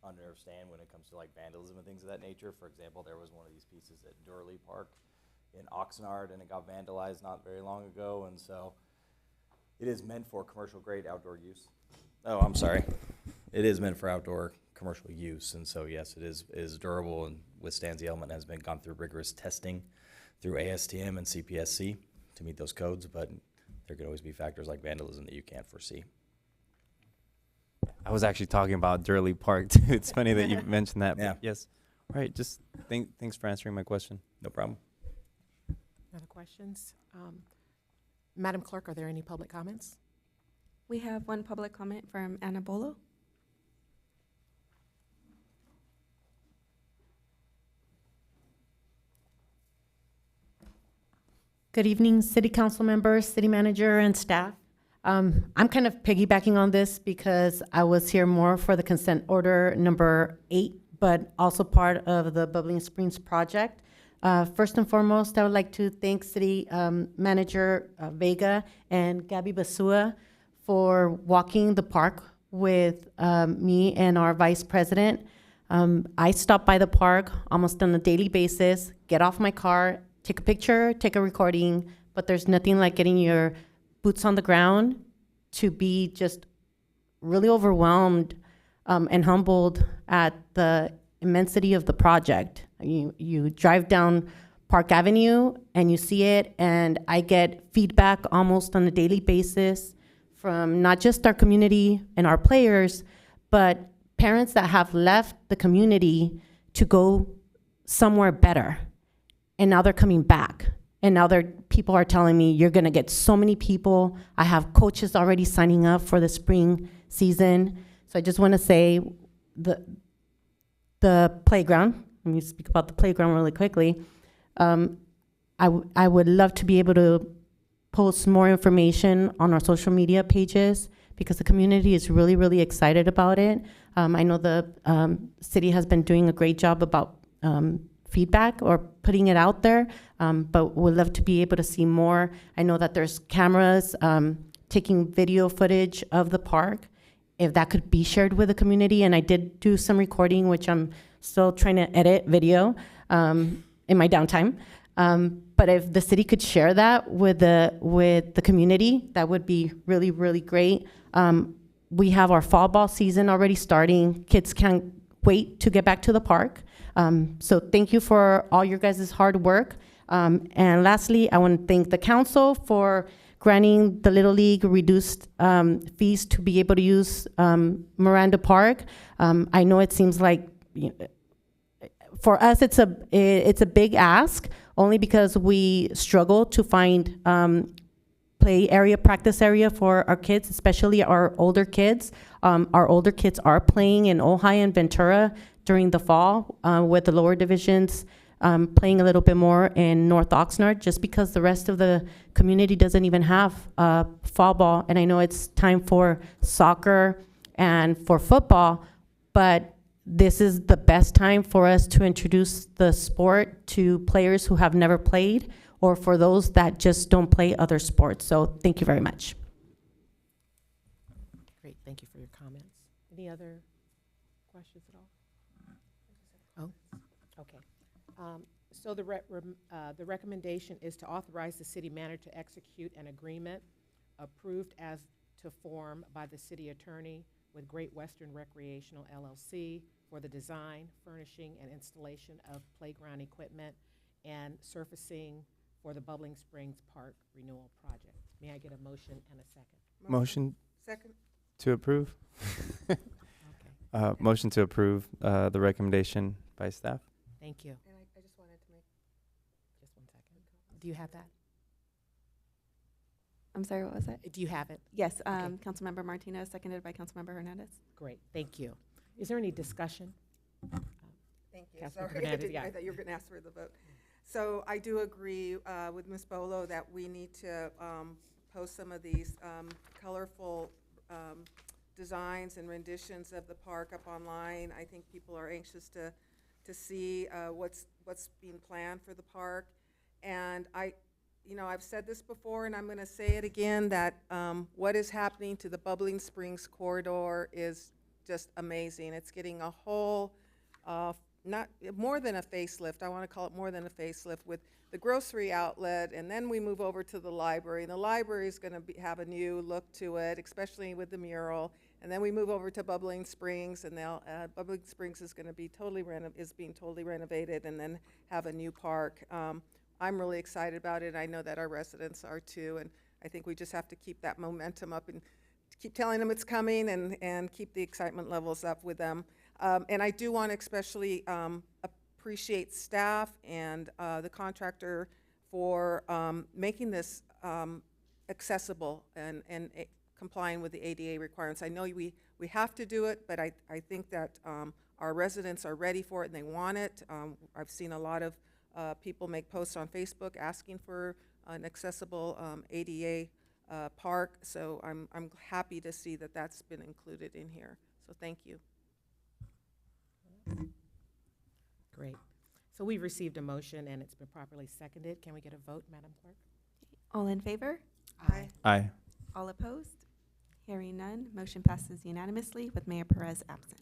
understand when it comes to like vandalism and things of that nature. For example, there was one of these pieces at Durley Park in Oxnard, and it got vandalized not very long ago, and so it is meant for commercial grade outdoor use. Oh, I'm sorry. It is meant for outdoor commercial use, and so yes, it is durable and withstands the element, has been gone through rigorous testing through ASTM and CPSC to meet those codes, but there could always be factors like vandalism that you can't foresee. I was actually talking about Durley Park too. It's funny that you mentioned that. Yeah. But yes. All right. Just thanks for answering my question. No problem. Other questions? Madam Clerk, are there any public comments? We have one public comment from Anna Bolo. Good evening, City Council members, City Manager, and staff. I'm kind of piggybacking on this because I was here more for the consent order number 8, but also part of the Bubbling Springs project. First and foremost, I would like to thank City Manager Vega and Gabby Basua for walking the park with me and our Vice President. I stop by the park almost on a daily basis, get off my car, take a picture, take a recording, but there's nothing like getting your boots on the ground to be just really overwhelmed and humbled at the immensity of the project. You drive down Park Avenue and you see it, and I get feedback almost on a daily basis from not just our community and our players, but parents that have left the community to go somewhere better. And now they're coming back. And now people are telling me, you're gonna get so many people. I have coaches already signing up for the spring season. So I just wanna say the playground, let me speak about the playground really quickly. I would love to be able to post more information on our social media pages because the community is really, really excited about it. I know the city has been doing a great job about feedback or putting it out there, but we'd love to be able to see more. I know that there's cameras taking video footage of the park, if that could be shared with the community. And I did do some recording, which I'm still trying to edit video in my downtime. But if the city could share that with the community, that would be really, really great. We have our fall ball season already starting. Kids can't wait to get back to the park. So thank you for all your guys' hard work. And lastly, I want to thank the council for granting the Little League reduced fees to be able to use Miranda Park. I know it seems like, for us, it's a big ask, only because we struggle to find play area, practice area for our kids, especially our older kids. Our older kids are playing in Ojai and Ventura during the fall, with the lower divisions playing a little bit more in North Oxnard, just because the rest of the community doesn't even have fall ball. And I know it's time for soccer and for football, but this is the best time for us to introduce the sport to players who have never played, or for those that just don't play other sports. So thank you very much. Great, thank you for your comments. Any other questions at all? Oh, okay. So the recommendation is to authorize the city manager to execute an agreement approved as to form by the city attorney with Great Western Recreational LLC for the design, furnishing, and installation of playground equipment and surfacing for the Bubbling Springs Park Renewal Project. May I get a motion and a second? Motion Second. to approve. Motion to approve the recommendation by staff. Thank you. And I just wanted to make. Just one second. Do you have that? I'm sorry, what was it? Do you have it? Yes, Okay. Councilmember Martinez, seconded by Councilmember Hernandez. Great, thank you. Is there any discussion? Thank you. Councilmember Sorry, Hernandez, yeah. I thought you were going to ask for the vote. So I do agree with Ms. Bolo that we need to post some of these colorful designs and renditions of the park up online. I think people are anxious to see what's being planned for the park. And I've said this before, and I'm going to say it again, that what is happening to the Bubbling Springs corridor is just amazing. It's getting a whole, not more than a facelift. I want to call it more than a facelift, with the grocery outlet, and then we move over to the library. And the library is going to have a new look to it, especially with the mural. And then we move over to Bubbling Springs, and Bubbling Springs is going to be being totally renovated, and then have a new park. I'm really excited about it. I know that our residents are too, and I think we just have to keep that momentum up and keep telling them it's coming, and keep the excitement levels up with them. And I do want to especially appreciate staff and the contractor for making this accessible and complying with the ADA requirements. I know we have to do it, but I think that our residents are ready for it and they want it. I've seen a lot of people make posts on Facebook asking for an accessible ADA park. So I'm happy to see that that's been included in here. So thank you. Great. So we've received a motion and it's been properly seconded. Can we get a vote, Madam Clerk? All in favor? Aye. Aye. All opposed? Hearing none, motion passes unanimously with Mayor Perez absent.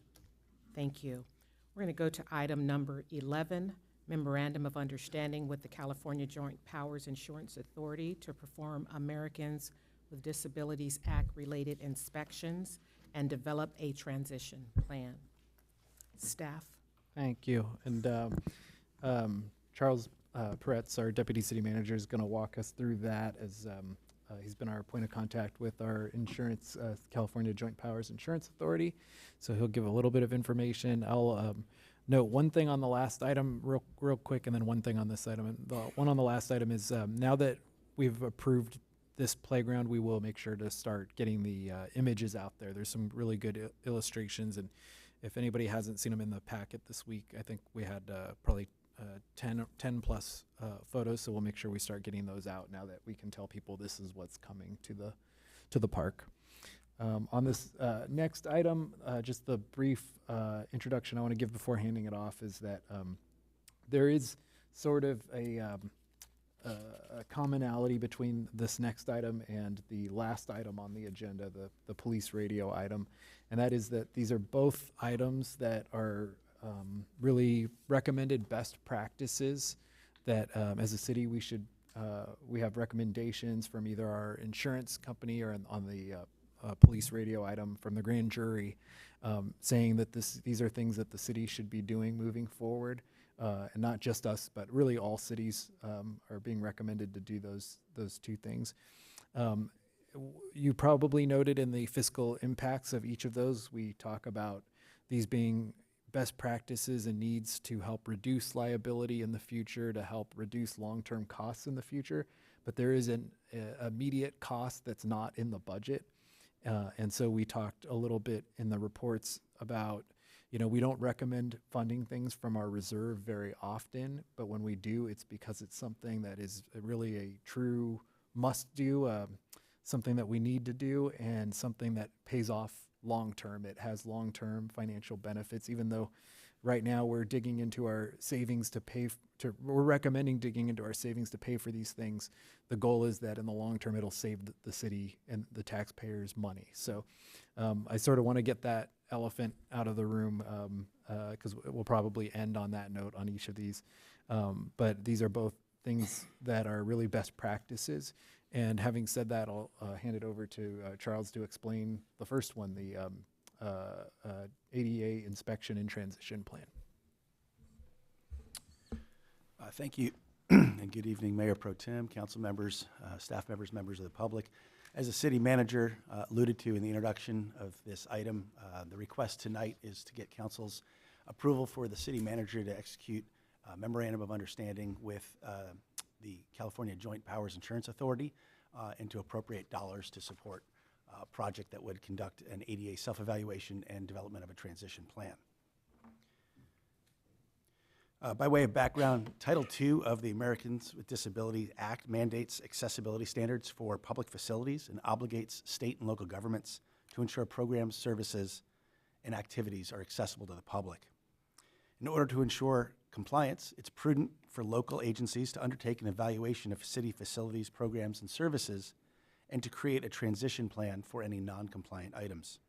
Thank you. We're going to go to item number 11, Memorandum of Understanding with the California Joint Powers Insurance Authority to perform Americans with Disabilities Act-related inspections and develop a transition plan. Staff? Thank you. And Charles Peretz, our Deputy City Manager, is going to walk us through that as he's been our point of contact with our insurance, California Joint Powers Insurance Authority. So he'll give a little bit of information. I'll note one thing on the last item real quick, and then one thing on this item. And the one on the last item is now that we've approved this playground, we will make sure to start getting the images out there. There's some really good illustrations, and if anybody hasn't seen them in the packet this week, I think we had probably 10 plus photos, so we'll make sure we start getting those out now that we can tell people this is what's coming to the park. On this next item, just the brief introduction I want to give before handing it off is that there is sort of a commonality between this next item and the last item on the agenda, the police radio item, and that is that these are both items that are really recommended best practices that as a city we have recommendations from either our insurance company or on the police radio item from the grand jury saying that these are things that the city should be doing moving forward. And not just us, but really all cities are being recommended to do those two things. You probably noted in the fiscal impacts of each of those, we talk about these being best practices and needs to help reduce liability in the future, to help reduce long-term costs in the future. But there is an immediate cost that's not in the budget. And so we talked a little bit in the reports about, we don't recommend funding things from our reserve very often, but when we do, it's because it's something that is really a true must-do, something that we need to do, and something that pays off long-term. It has long-term financial benefits, even though right now we're digging into our savings to pay, we're recommending digging into our savings to pay for these things. The goal is that in the long term, it'll save the city and the taxpayers money. So I sort of want to get that elephant out of the room because we'll probably end on that note on each of these. But these are both things that are really best practices. And having said that, I'll hand it over to Charles to explain the first one, the ADA inspection and transition plan. Thank you, and good evening, Mayor Pro Tem, council members, staff members, members of the public. As the city manager alluded to in the introduction of this item, the request tonight is to get council's approval for the city manager to execute a memorandum of understanding with the California Joint Powers Insurance Authority and to appropriate dollars to support a project that would conduct an ADA self-evaluation and development of a transition plan. By way of background, Title II of the Americans with Disabilities Act mandates accessibility standards for public facilities and obligates state and local governments to ensure programs, services, and activities are accessible to the public. In order to ensure compliance, it's prudent for local agencies to undertake an evaluation of city facilities, programs, and services, and to create a transition plan for any non-compliant items.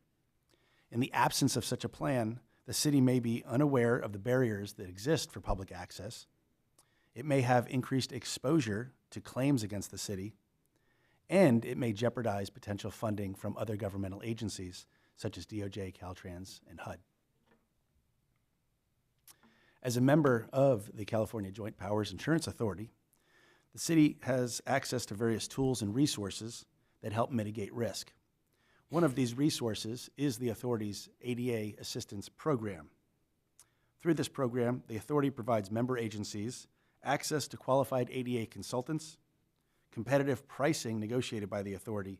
In the absence of such a plan, the city may be unaware of the barriers that exist for public access. It may have increased exposure to claims against the city, and it may jeopardize potential funding from other governmental agencies such as DOJ, Caltrans, and HUD. As a member of the California Joint Powers Insurance Authority, the city has access to various tools and resources that help mitigate risk. One of these resources is the authority's ADA Assistance Program. Through this program, the authority provides member agencies access to qualified ADA consultants, competitive pricing negotiated by the authority,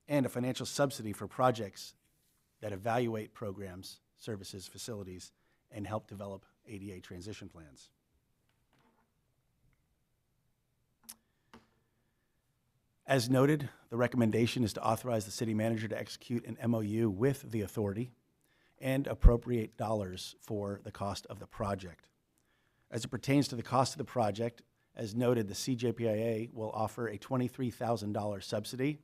and a financial subsidy for projects that evaluate programs, services, facilities, and help develop ADA transition plans. As noted, the recommendation is to authorize the city manager to execute an MOU with the authority and appropriate dollars for the cost of the project. As it pertains to the cost of the project, as noted, the CJPIA will offer a $23,000 subsidy,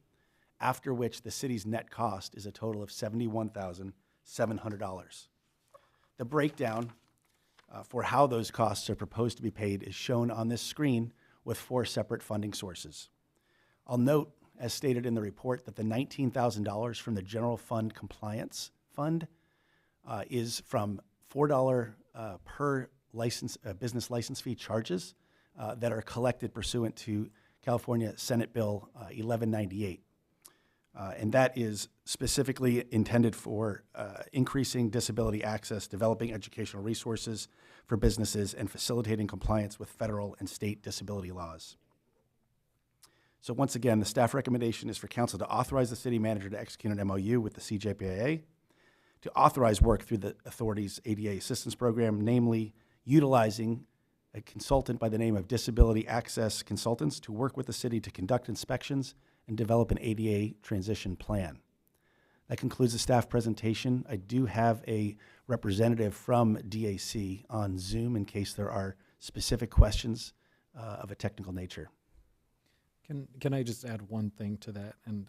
after which the city's net cost is a total of $71,700. The breakdown for how those costs are proposed to be paid is shown on this screen with 4 separate funding sources. I'll note, as stated in the report, that the $19,000 from the General Fund Compliance Fund is from $4 per business license fee charges that are collected pursuant to California Senate Bill 1198. And that is specifically intended for increasing disability access, developing educational resources for businesses, and facilitating compliance with federal and state disability laws. So once again, the staff recommendation is for council to authorize the city manager to execute an MOU with the CJPIA to authorize work through the authority's ADA assistance program, namely utilizing a consultant by the name of Disability Access Consultants to work with the city to conduct inspections and develop an ADA transition plan. That concludes the staff presentation. I do have a representative from DAC on Zoom in case there are specific questions of a technical nature. Can I just add one thing to that? And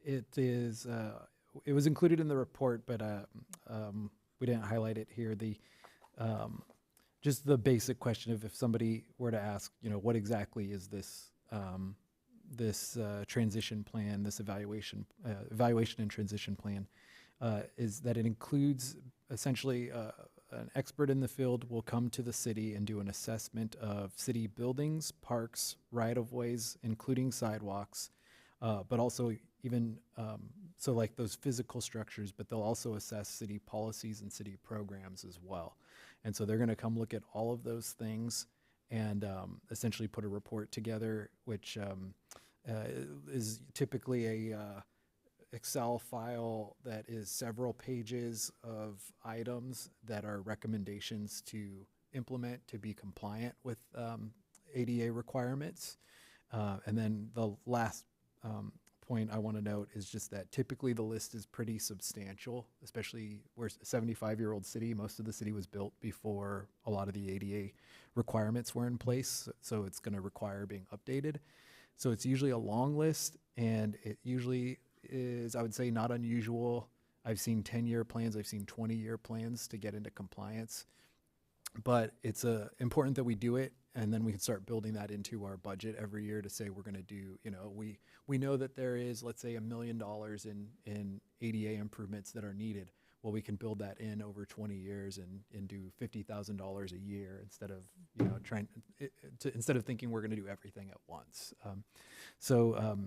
it was included in the report, but we didn't highlight it here. Just the basic question of if somebody were to ask, what exactly is this transition plan, this evaluation and transition plan, is that it includes essentially an expert in the field will come to the city and do an assessment of city buildings, parks, right-of-ways, including sidewalks, but also even, so like those physical structures, but they'll also assess city policies and city programs as well. And so they're gonna come look at all of those things and essentially put a report together, which is typically a Excel file that is several pages of items that are recommendations to implement to be compliant with ADA requirements. And then the last point I want to note is just that typically the list is pretty substantial, especially we're a 75-year-old city. Most of the city was built before a lot of the ADA requirements were in place, so it's going to require being updated. So it's usually a long list, and it usually is, I would say, not unusual. I've seen 10-year plans, I've seen 20-year plans to get into compliance. But it's important that we do it, and then we can start building that into our budget every year to say we're going to do, we know that there is, let's say, $1 million in ADA improvements that are needed. Well, we can build that in over 20 years and do $50,000 a year instead of, instead of thinking we're going to do everything at once. So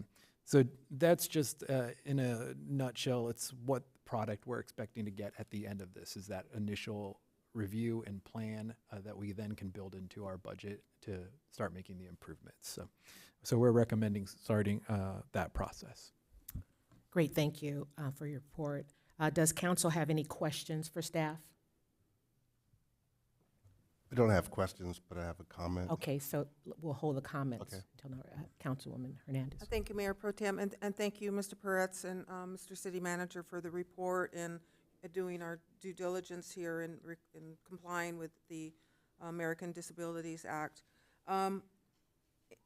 that's just, in a nutshell, it's what product we're expecting to get at the end of this, is that initial review and plan that we then can build into our budget to start making the improvements. So we're recommending starting that process. Great, thank you for your report. Does council have any questions for staff? I don't have questions, but I have a comment. Okay, so we'll hold the comments Okay. until Councilwoman Hernandez. Thank you, Mayor Pro Tem, and thank you, Mr. Peretz and Mr. City Manager, for the report and doing our due diligence here in complying with the American Disabilities Act.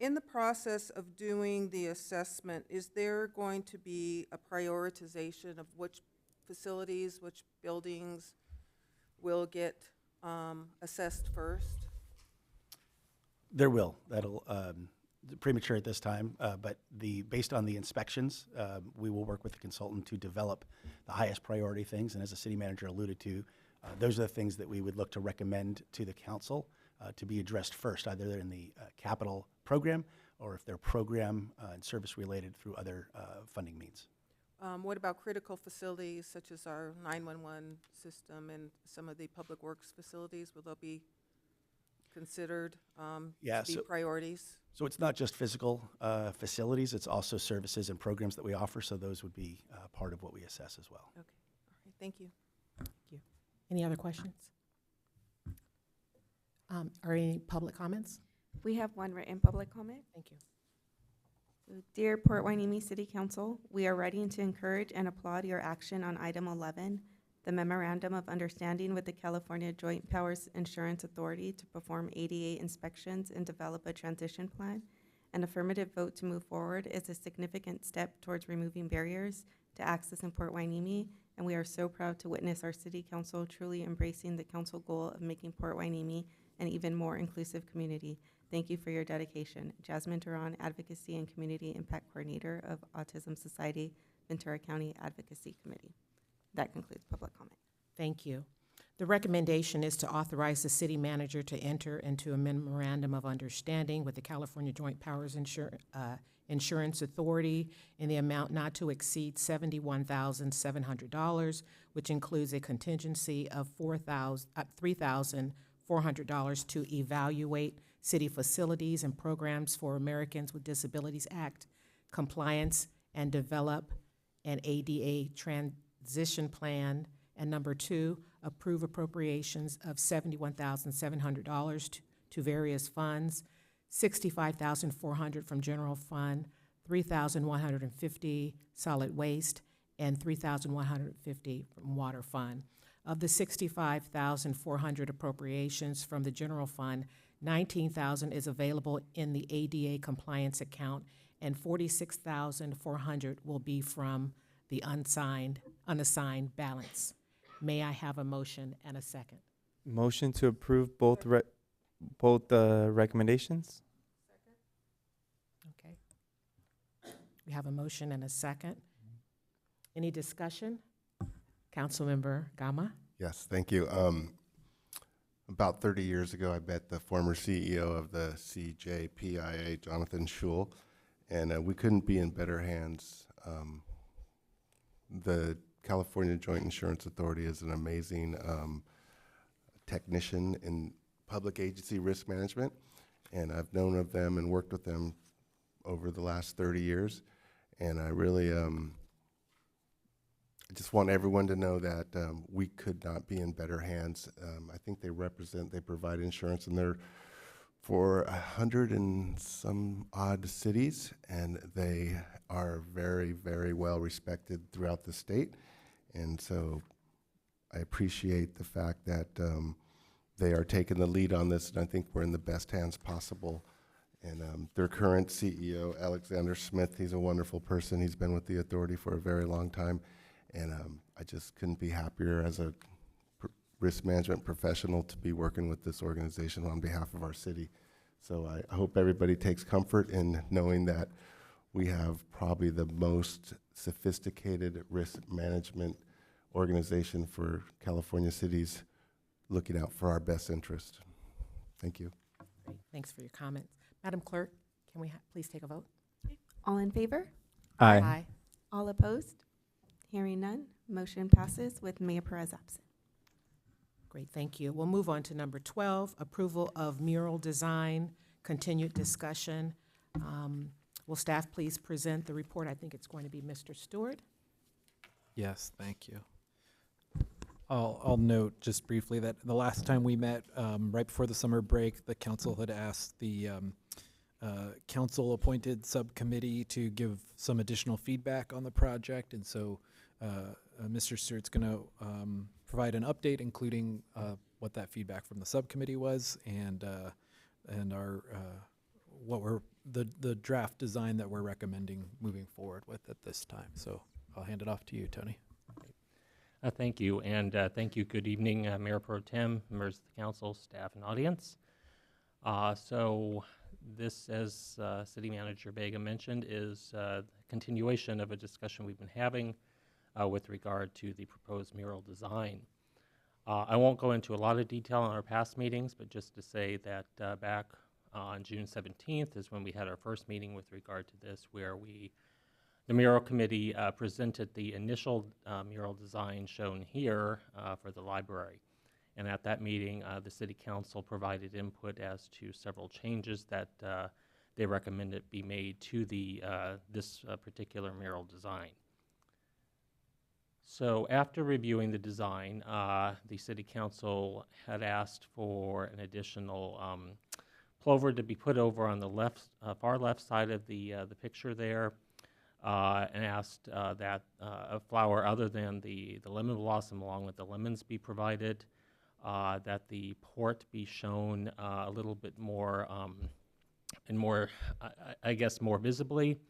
In the process of doing the assessment, is there going to be a prioritization of which facilities, which buildings will get assessed first? There will. That'll premature at this time, but based on the inspections, we will work with the consultant to develop the highest priority things. And as the city manager alluded to, those are the things that we would look to recommend to the council to be addressed first, either in the capital program or if they're program and service related through other funding means. What about critical facilities such as our 911 system and some of the public works facilities? Will they be considered to be priorities? So it's not just physical facilities, it's also services and programs that we offer, so those would be part of what we assess as well. Okay, all right, thank you. Thank you. Any other questions? Are any public comments? We have one written public comment. Thank you. Dear Port Hueneme City Council, we are writing to encourage and applaud your action on item 11, the memorandum of understanding with the California Joint Powers Insurance Authority to perform ADA inspections and develop a transition plan. An affirmative vote to move forward is a significant step towards removing barriers to access in Port Hueneme, and we are so proud to witness our city council truly embracing the council goal of making Port Hueneme an even more inclusive community. Thank you for your dedication. Jasmine Duran, Advocacy and Community Impact Coordinator of Autism Society, Ventura County Advocacy Committee. That concludes public comment. Thank you. The recommendation is to authorize the city manager to enter into a memorandum of understanding with the California Joint Powers Insurance Authority in the amount not to exceed $71,700, which includes a contingency of $3,400 to evaluate city facilities and programs for Americans with Disabilities Act compliance and develop an ADA transition plan. And number 2, approve appropriations of $71,700 to various funds, $65,400 from general fund, $3,150 solid waste, and $3,150 from water fund. Of the $65,400 appropriations from the general fund, $19,000 is available in the ADA compliance account, and $46,400 will be from the unassigned balance. May I have a motion and a second? Motion to approve both recommendations? Okay. We have a motion and a second. Any discussion? Councilmember Gama? Yes, thank you. About 30 years ago, I met the former CEO of the CJPIA, Jonathan Schul, and we couldn't be in better hands. The California Joint Insurance Authority is an amazing technician in public agency risk management, and I've known of them and worked with them over the last 30 years, and I really I just want everyone to know that we could not be in better hands. I think they provide insurance, and they're for 100 and some odd cities, and they are very, very well respected throughout the state. And so I appreciate the fact that they are taking the lead on this, and I think we're in the best hands possible. And their current CEO, Alexander Smith, he's a wonderful person. He's been with the authority for a very long time. And I just couldn't be happier as a risk management professional to be working with this organization on behalf of our city. So I hope everybody takes comfort in knowing that we have probably the most sophisticated risk management organization for California cities looking out for our best interest. Thank you. Great. Thanks for your comments. Madam Clerk, can we please take a vote? All in favor? Aye. All opposed? Hearing none, motion passes with Mayor Perez absent. Great, thank you. We'll move on to number 12, approval of mural design, continued discussion. Will staff please present the report? I think it's going to be Mr. Stewart. Yes, thank you. I'll note just briefly that the last time we met, right before the summer break, the council had asked the council-appointed subcommittee to give some additional feedback on the project, and so Mr. Stewart's going to provide an update, including what that feedback from the subcommittee was, and our the draft design that we're recommending moving forward with at this time. So I'll hand it off to you, Tony. Thank you, and thank you. Good evening, Mayor Pro Tem, members of the council, staff, and audience. So this, as City Manager Vega mentioned, is a continuation of a discussion we've been having with regard to the proposed mural design. I won't go into a lot of detail on our past meetings, but just to say that back on June 17th is when we had our first meeting with regard to this, where the mural committee presented the initial mural design shown here for the library. And at that meeting, the City Council provided input as to several changes that they recommended be made to this particular mural design. So after reviewing the design, the City Council had asked for an additional plover to be put over on the left, far left side of the picture there, and asked that a flower other than the lemon blossom along with the lemons be provided, that the port be shown a little bit more, and more, I guess, more visibly,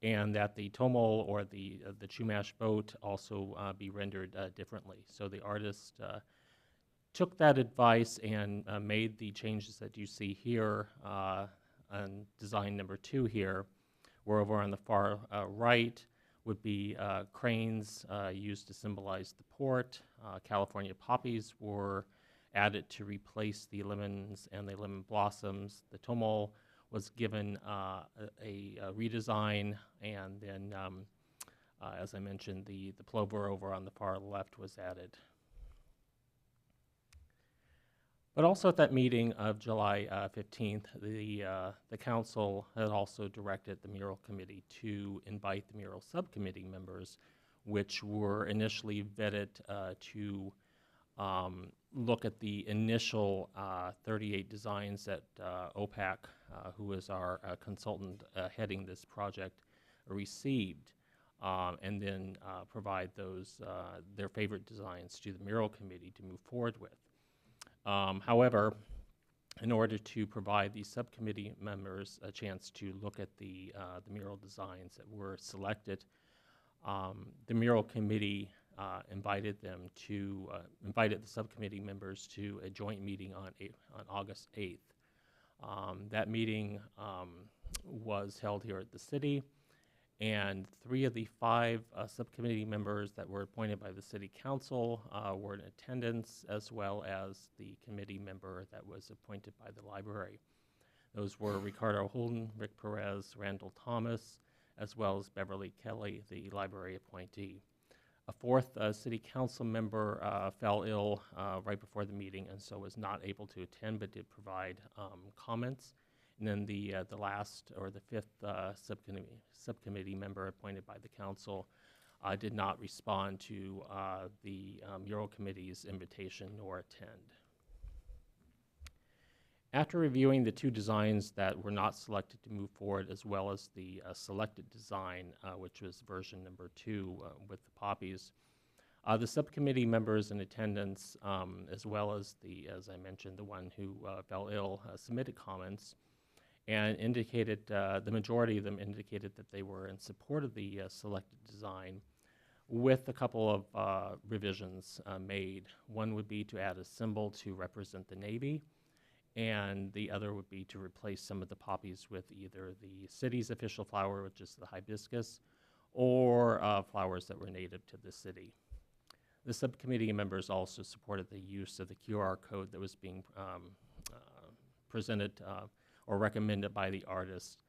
and that the tomol or the Chumash boat also be rendered differently. So the artist took that advice and made the changes that you see here on design number 2 here, where over on the far right would be cranes used to symbolize the port. California poppies were added to replace the lemons and the lemon blossoms. The tomol was given a redesign, and then, as I mentioned, the plover over on the far left was added. But also at that meeting of July 15th, the council had also directed the mural committee to invite the mural subcommittee members, which were initially vetted to look at the initial 38 designs that OPAC, who is our consultant heading this project, received, and then provide those their favorite designs to the mural committee to move forward with. However, in order to provide the subcommittee members a chance to look at the mural designs that were selected, the mural committee invited the subcommittee members to a joint meeting on August 8th. That meeting was held here at the city, and 3 of the 5 subcommittee members that were appointed by the city council were in attendance, as well as the committee member that was appointed by the library. Those were Ricardo Holden, Rick Perez, Randall Thomas, as well as Beverly Kelly, the library appointee. A 4th city council member fell ill right before the meeting, and so was not able to attend, but did provide comments. And then the last, or the 5th subcommittee member appointed by the council did not respond to the mural committee's invitation nor attend. After reviewing the 2 designs that were not selected to move forward, as well as the selected design, which was version number 2 with the poppies, the subcommittee members in attendance, as well as as I mentioned, the one who fell ill, submitted comments, and indicated, the majority of them indicated that they were in support of the selected design, with a couple of revisions made. One would be to add a symbol to represent the Navy, and the other would be to replace some of the poppies with either the city's official flower, which is the hibiscus, or flowers that were native to the city. The subcommittee members also supported the use of the QR code that was being presented or recommended by the artist,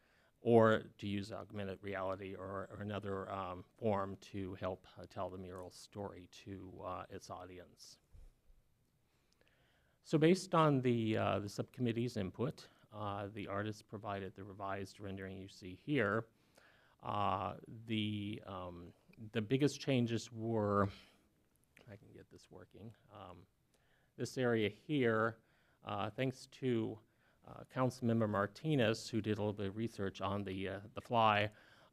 or to use augmented reality or another form to help tell the mural story to its audience. So based on the subcommittee's input, the artist provided the revised rendering you see here. The biggest changes were, if I can get this working, this area here, thanks to Councilmember Martinez, who did a little bit of research on the fly,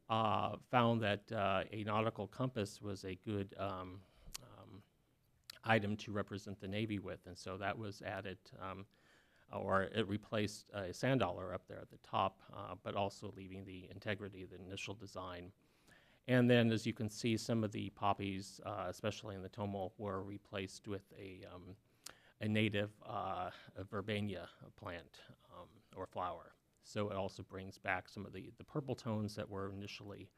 found that a nautical compass was a good item to represent the Navy with, and so that was added, or it replaced a sand dollar up there at the top, but also leaving the integrity of the initial design. And then, as you can see, some of the poppies, especially in the tomol, were replaced with a native verbena plant or flower. So it also brings back some of the purple tones that were initially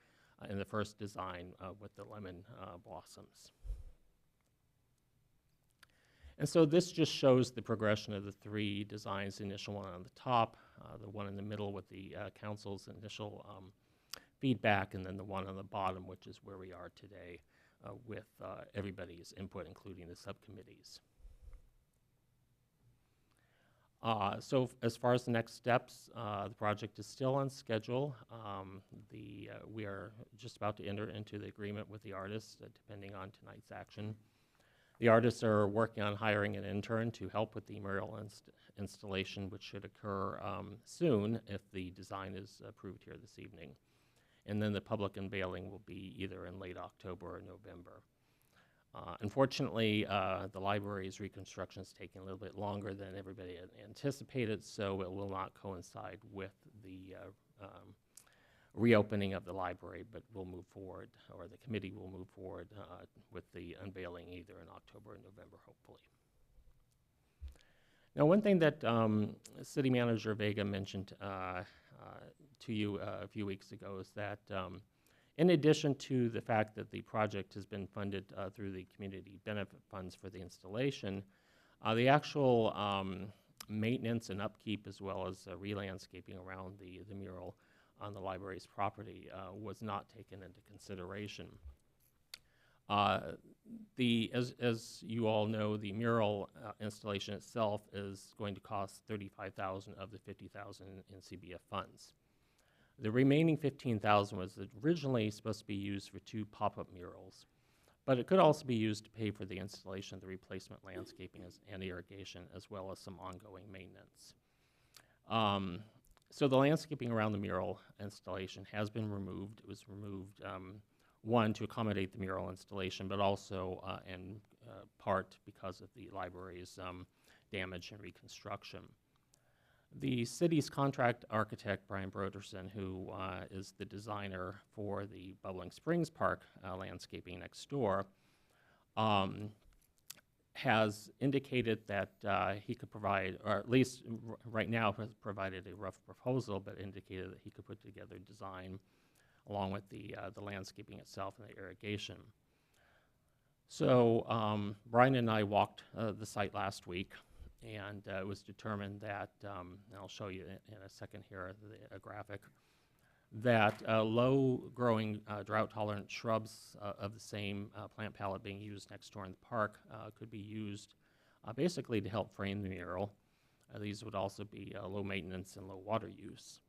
in the first design with the lemon blossoms. And so this just shows the progression of the 3 designs, the initial one on the top, the one in the middle with the council's initial feedback, and then the one on the bottom, which is where we are today with everybody's input, including the subcommittees. So as far as the next steps, the project is still on schedule. We are just about to enter into the agreement with the artist, depending on tonight's action. The artists are working on hiring an intern to help with the mural installation, which should occur soon if the design is approved here this evening. And then the public unveiling will be either in late October or November. Unfortunately, the library's reconstruction is taking a little bit longer than everybody had anticipated, so it will not coincide with the reopening of the library, but we'll move forward, or the committee will move forward with the unveiling either in October or November, hopefully. Now, one thing that City Manager Vega mentioned to you a few weeks ago is that in addition to the fact that the project has been funded through the community benefit funds for the installation, the actual maintenance and upkeep, as well as re-landscaping around the mural on the library's property was not taken into consideration. As you all know, the mural installation itself is going to cost $35,000 of the $50,000 in CBF funds. The remaining $15,000 was originally supposed to be used for 2 pop-up murals, but it could also be used to pay for the installation of the replacement landscaping and irrigation, as well as some ongoing maintenance. So the landscaping around the mural installation has been removed. It was removed, one, to accommodate the mural installation, but also in part because of the library's damage and reconstruction. The city's contract architect, Brian Broderson, who is the designer for the Bubbling Springs Park landscaping next door, has indicated that he could provide, or at least right now has provided a rough proposal, but indicated that he could put together a design along with the landscaping itself and the irrigation. So Brian and I walked the site last week, and it was determined that, and I'll show you in a second here a graphic, that low-growing, drought-tolerant shrubs of the same plant palette being used next door in the park could be used basically to help frame the mural. These would also be low maintenance and low water use.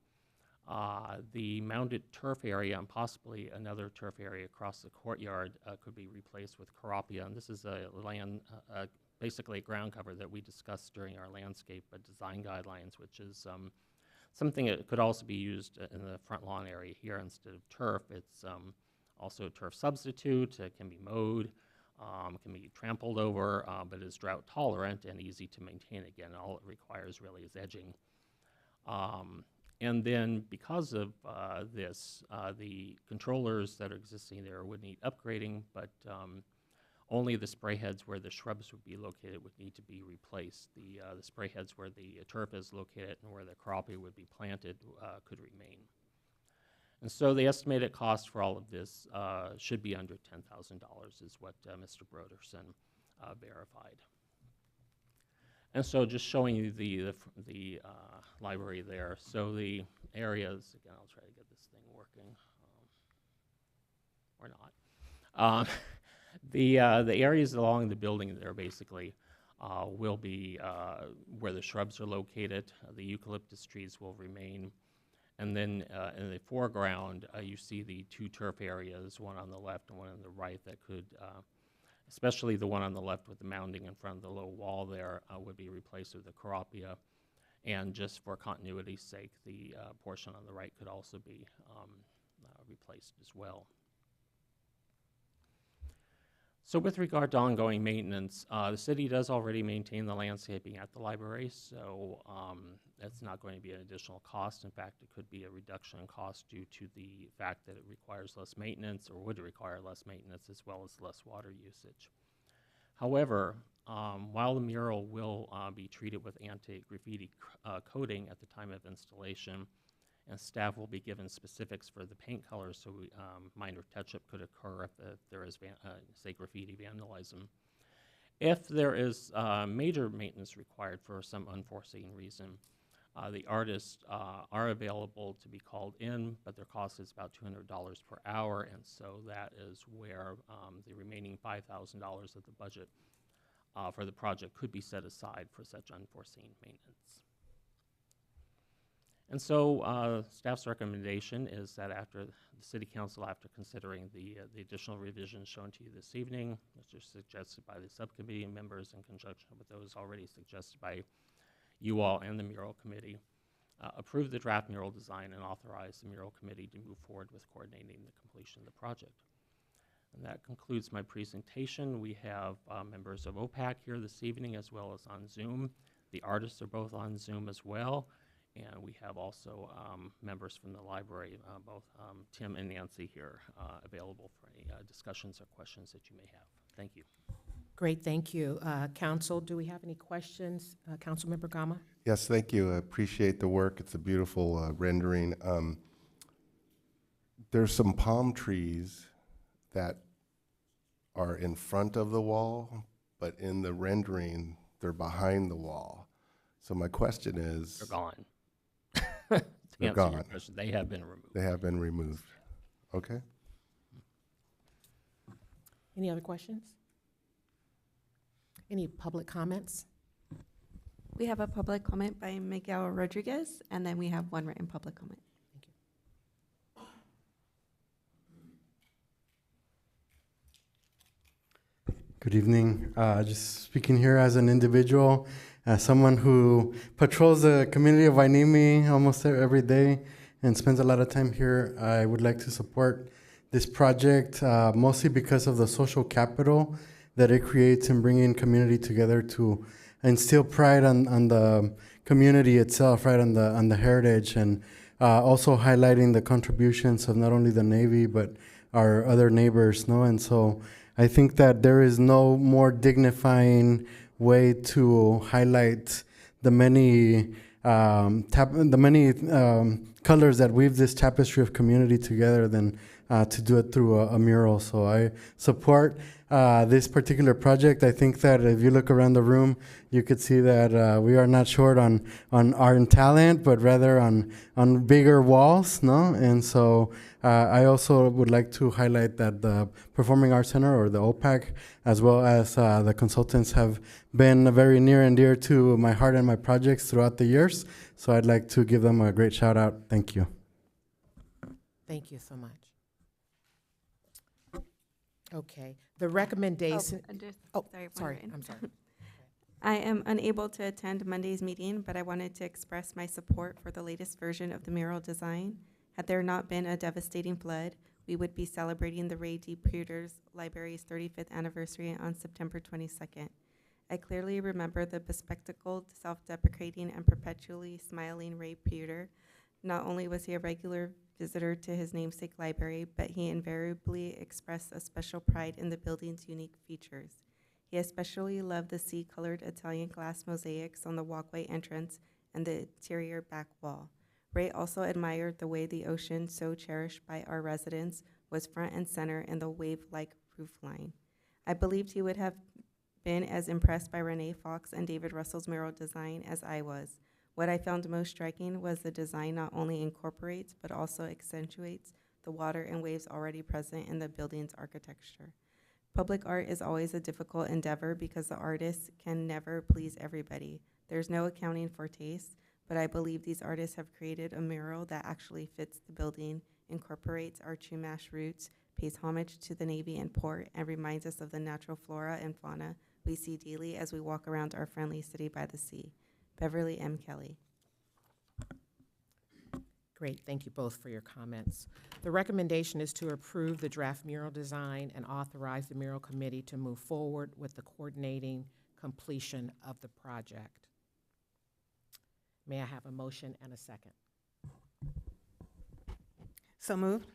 The mounded turf area and possibly another turf area across the courtyard could be replaced with Caropia, and this is a basically a ground cover that we discussed during our landscape design guidelines, which is something that could also be used in the front lawn area here instead of turf. It's also a turf substitute. It can be mowed, can be trampled over, but is drought tolerant and easy to maintain. Again, all it requires really is edging. And then because of this, the controllers that are existing there would need upgrading, but only the spray heads where the shrubs would be located would need to be replaced. The spray heads where the turf is located and where the Caropia would be planted could remain. And so the estimated cost for all of this should be under $10,000 is what Mr. Broderson verified. And so just showing you the library there. So the areas, again, I'll try to get this thing working, or not. The areas along the building there basically will be where the shrubs are located. The eucalyptus trees will remain. And then in the foreground, you see the 2 turf areas, one on the left and one on the right, that could, especially the one on the left with the mounding in front of the low wall there, would be replaced with the Caropia. And just for continuity's sake, the portion on the right could also be replaced as well. So with regard to ongoing maintenance, the city does already maintain the landscaping at the library, so that's not going to be an additional cost. In fact, it could be a reduction in cost due to the fact that it requires less maintenance, or would require less maintenance, as well as less water usage. However, while the mural will be treated with anti-graffiti coating at the time of installation, and staff will be given specifics for the paint colors, so minor touch-up could occur if there is, say, graffiti vandalism. If there is major maintenance required for some unforeseen reason, the artists are available to be called in, but their cost is about $200 per hour, and so that is where the remaining $5,000 of the budget for the project could be set aside for such unforeseen maintenance. And so staff's recommendation is that after the City Council, after considering the additional revisions shown to you this evening, which are suggested by the subcommittee members in conjunction with those already suggested by you all and the mural committee, approve the draft mural design and authorize the mural committee to move forward with coordinating the completion of the project. And that concludes my presentation. We have members of OPAC here this evening as well as on Zoom. The artists are both on Zoom as well. And we have also members from the library, both Tim and Nancy here, available for any discussions or questions that you may have. Thank you. Great, thank you. Council, do we have any questions? Councilmember Gama? Yes, thank you. I appreciate the work. It's a beautiful rendering. There's some palm trees that are in front of the wall, but in the rendering, they're behind the wall. So my question is... They're gone. They're gone. They have been removed. They have been removed. Okay. Any other questions? Any public comments? We have a public comment by Miguel Rodriguez, and then we have one written public comment. Good evening. Just speaking here as an individual, as someone who patrols the community of Wainimi almost every day and spends a lot of time here, I would like to support this project mostly because of the social capital that it creates in bringing community together to instill pride on the community itself, right, on the heritage, and also highlighting the contributions of not only the Navy but our other neighbors, no? And so I think that there is no more dignifying way to highlight the many colors that weave this tapestry of community together than to do it through a mural. So I support this particular project. I think that if you look around the room, you could see that we are not short on art and talent, but rather on bigger walls, no? And so I also would like to highlight that the Performing Arts Center, or the OPAC, as well as the consultants, have been very near and dear to my heart and my projects throughout the years. So I'd like to give them a great shout out. Thank you. Thank you so much. Okay, the recommendation. Sorry, I'm sorry. I am unable to attend Monday's meeting, but I wanted to express my support for the latest version of the mural design. Had there not been a devastating flood, we would be celebrating the Ray D. Peters Library's 35th anniversary on September 22nd. I clearly remember the bespectacled, self-deprecating, and perpetually smiling Ray Peter. Not only was he a regular visitor to his namesake library, but he invariably expressed a special pride in the building's unique features. He especially loved the sea-colored Italian glass mosaics on the walkway entrance and the interior back wall. Ray also admired the way the ocean, so cherished by our residents, was front and center in the wave-like roofline. I believed he would have been as impressed by Renee Fox and David Russell's mural design as I was. What I found most striking was the design not only incorporates but also accentuates the water and waves already present in the building's architecture. Public art is always a difficult endeavor because the artist can never please everybody. There's no accounting for taste, but I believe these artists have created a mural that actually fits the building, incorporates our Chumash roots, pays homage to the Navy and port, and reminds us of the natural flora and fauna we see daily as we walk around our friendly city by the sea. Beverly M. Kelly. Great, thank you both for your comments. The recommendation is to approve the draft mural design and authorize the mural committee to move forward with the coordinating completion of the project. May I have a motion and a second? So moved.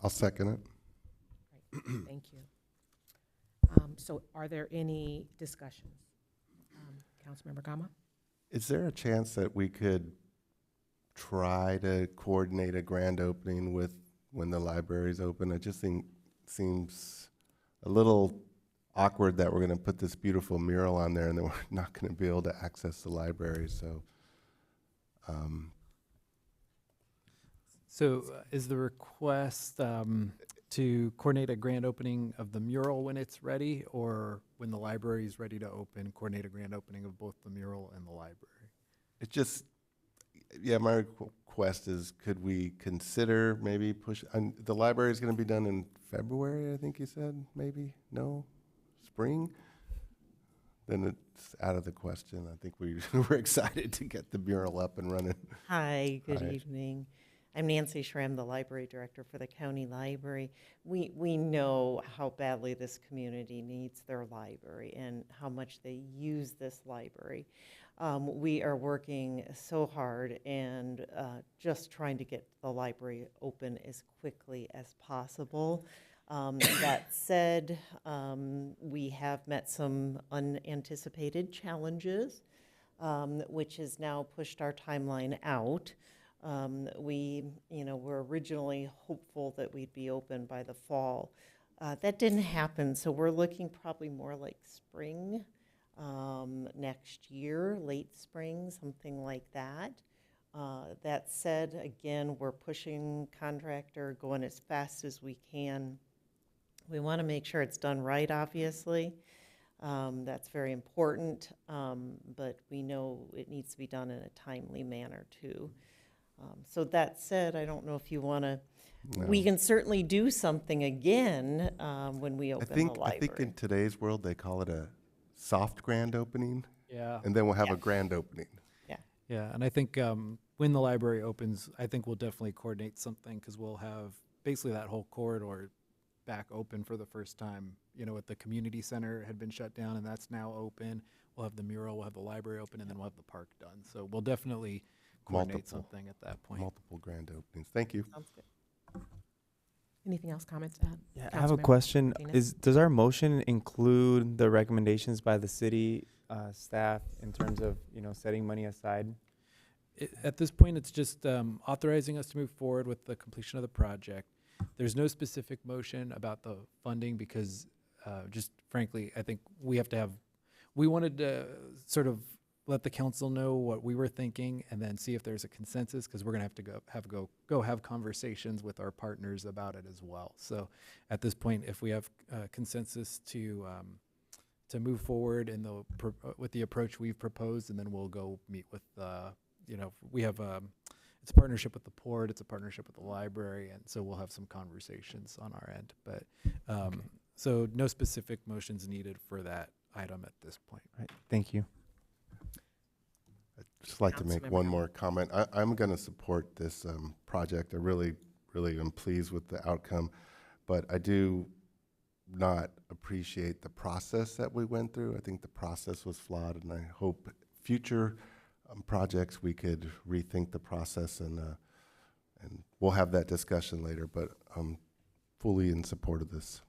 I'll second it. Great, thank you. So are there any discussions? Councilmember Gama? Is there a chance that we could try to coordinate a grand opening with when the library's open? It just seems a little awkward that we're going to put this beautiful mural on there and then we're not going to be able to access the library. So is the request to coordinate a grand opening of the mural when it's ready, or when the library is ready to open, coordinate a grand opening of both the mural and the library? It just yeah, my request is, could we consider maybe push, and the library is going to be done in February, I think you said, maybe? No? Spring? Then it's out of the question. I think we're excited to get the mural up and running. Hi, good Hi. evening. I'm Nancy Schramm, the library director for the county library. We know how badly this community needs their library and how much they use this library. We are working so hard and just trying to get the library open as quickly as possible. That said, we have met some unanticipated challenges, which has now pushed our timeline out. We're originally hopeful that we'd be open by the fall. That didn't happen, so we're looking probably more like spring next year, late spring, something like that. That said, again, we're pushing contractor, going as fast as we can. We want to make sure it's done right, obviously. That's very important, but we know it needs to be done in a timely manner, too. So that said, I don't know if you want to, we can certainly do something again when we open the library. I think in today's world, they call it a soft grand opening. Yeah. And then we'll have a grand opening. Yeah, and I think when the library opens, I think we'll definitely coordinate something because we'll have basically that whole corridor back open for the first time. With the community center had been shut down and that's now open. We'll have the mural, we'll have the library open, and then we'll have the park done. So we'll definitely coordinate something at that point. Multiple grand openings. Thank you. Sounds good. Anything else, comments? Yeah, I have a Councilmember question. Martinez? Does our motion include the recommendations by the city staff in terms of, setting money aside? At this point, it's just authorizing us to move forward with the completion of the project. There's no specific motion about the funding because just frankly, I think we wanted to sort of let the council know what we were thinking and then see if there's a consensus because we're going to have to go have conversations with our partners about it as well. So at this point, if we have consensus to move forward in with the approach we've proposed, and then we'll go meet with we have it's a partnership with the port, it's a partnership with the library, and so we'll have some conversations on our end. But so no specific motions needed for that item at this point. Right. Thank you. I'd just like to make Councilmember one Allen. more comment. I'm going to support this project. I really am pleased with the outcome, but I do not appreciate the process that we went through. I think the process was flawed, and I hope future projects we could rethink the process, and we'll have that discussion later, but I'm fully in support of this.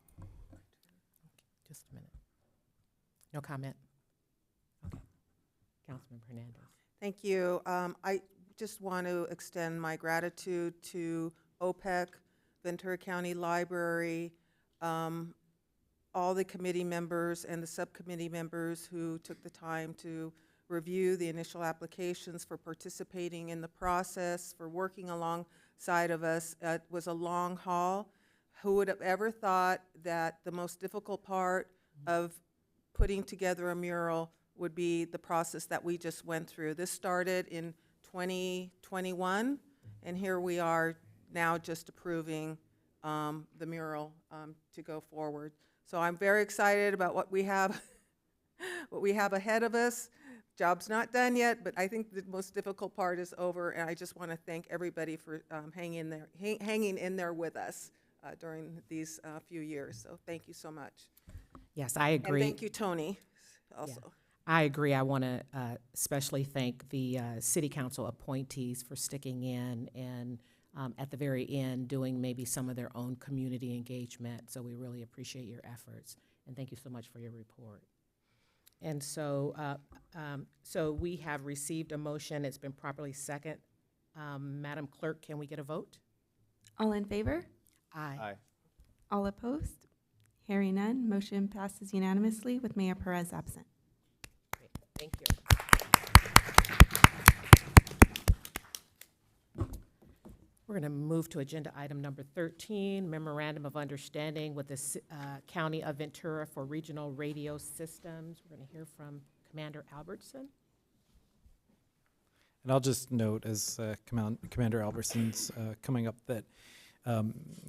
Just a minute. No comment? Okay. Councilmember Hernandez. Thank you. I just want to extend my gratitude to OPEC, Ventura County Library, all the committee members and the subcommittee members who took the time to review the initial applications, for participating in the process, for working alongside of us. It was a long haul. Who would have ever thought that the most difficult part of putting together a mural would be the process that we just went through? This started in 2021, and here we are now just approving the mural to go forward. So I'm very excited about what we have, what we have ahead of us. Job's not done yet, but I think the most difficult part is over, and I just want to thank everybody for hanging in there with us during these few years. So thank you so much. Yes, I agree. And thank you, Tony, also. Yeah. I agree. I want to especially thank the city council appointees for sticking in and at the very end doing maybe some of their own community engagement. So we really appreciate your efforts, and thank you so much for your report. And so, so we have received a motion. It's been properly second. Madam Clerk, can we get a vote? All in favor? Aye. All opposed? Hearing none, motion passes unanimously with Mayor Perez absent. Great. Thank you. We're going to move to agenda item number 13, Memorandum of Understanding with the County of Ventura for Regional Radio Systems. We're going to hear from Commander Albertson. And I'll just note, as Commander Alberson's coming up, that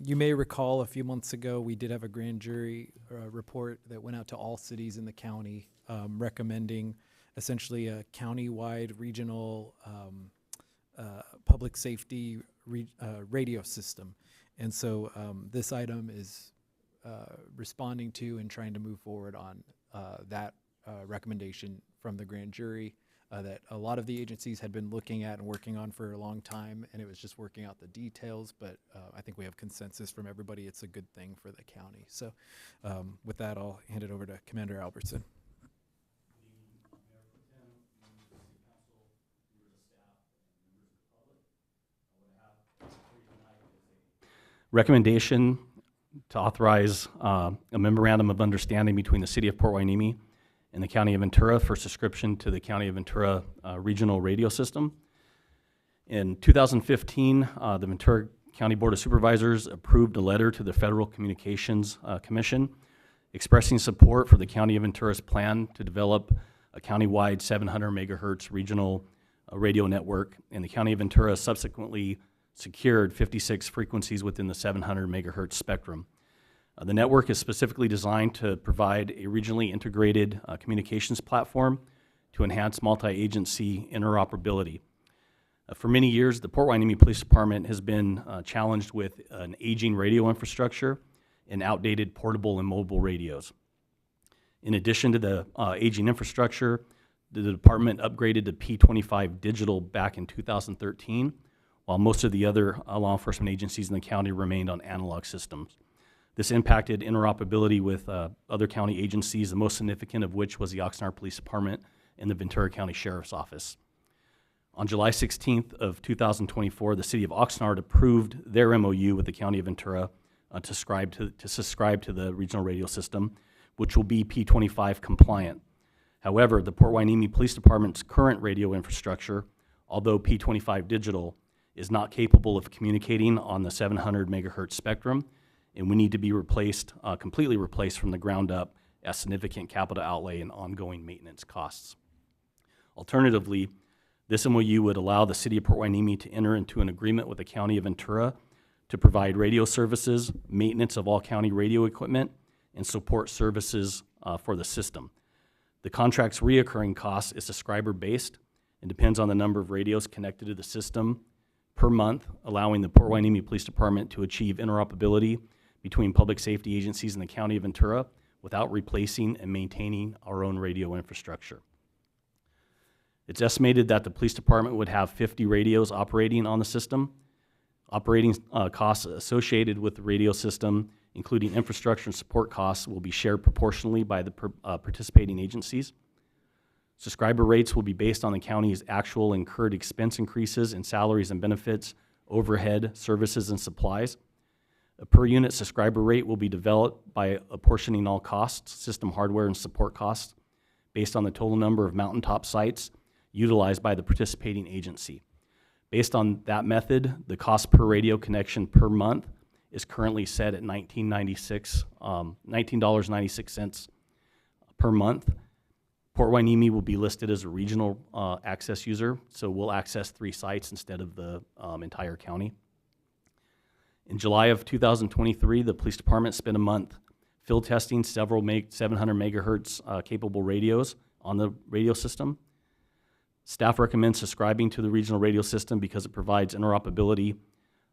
you may recall a few months ago, we did have a grand jury report that went out to all cities in the county recommending essentially a county-wide regional public safety radio system. And so this item is responding to and trying to move forward on that recommendation from the grand jury that a lot of the agencies had been looking at and working on for a long time, and it was just working out the details, but I think we have consensus from everybody. It's a good thing for the county. So with that, I'll hand it over to Commander Albertson. Recommendation to authorize a memorandum of understanding between the City of Port Hueneme and the County of Ventura for subscription to the County of Ventura regional radio system. In 2015, the Ventura County Board of Supervisors approved a letter to the Federal Communications Commission expressing support for the County of Ventura's plan to develop a countywide 700 megahertz regional radio network, and the County of Ventura subsequently secured 56 frequencies within the 700 megahertz spectrum. The network is specifically designed to provide a regionally integrated communications platform to enhance multi-agency interoperability. For many years, the Port Hueneme Police Department has been challenged with an aging radio infrastructure and outdated portable and mobile radios. In addition to the aging infrastructure, the department upgraded to P25 digital back in 2013, while most of the other law enforcement agencies in the county remained on analog systems. This impacted interoperability with other county agencies, the most significant of which was the Oxnard Police Department and the Ventura County Sheriff's Office. On July 16th of 2024, the City of Oxnard approved their MOU with the County of Ventura to subscribe to the regional radio system, which will be P25 compliant. However, the Port Hueneme Police Department's current radio infrastructure, although P25 digital, is not capable of communicating on the 700 megahertz spectrum, and we need to be replaced, completely replaced from the ground up at significant capital outlay and ongoing maintenance costs. Alternatively, this MOU would allow the City of Port Hueneme to enter into an agreement with the County of Ventura to provide radio services, maintenance of all county radio equipment, and support services for the system. The contract's reoccurring cost is subscriber-based and depends on the number of radios connected to the system per month, allowing the Port Hueneme Police Department to achieve interoperability between public safety agencies in the County of Ventura without replacing and maintaining our own radio infrastructure. It's estimated that the police department would have 50 radios operating on the system. Operating costs associated with the radio system, including infrastructure and support costs, will be shared proportionally by the participating agencies. Subscriber rates will be based on the county's actual incurred expense increases in salaries and benefits, overhead, services, and supplies. A per unit subscriber rate will be developed by apportioning all costs, system hardware and support costs, based on the total number of mountaintop sites utilized by the participating agency. Based on that method, the cost per radio connection per month is currently set at $19.96 per month. Port Hueneme will be listed as a regional access user, so we'll access 3 sites instead of the entire county. In July of 2023, the police department spent a month field testing several 700 megahertz capable radios on the radio system. Staff recommends subscribing to the regional radio system because it provides interoperability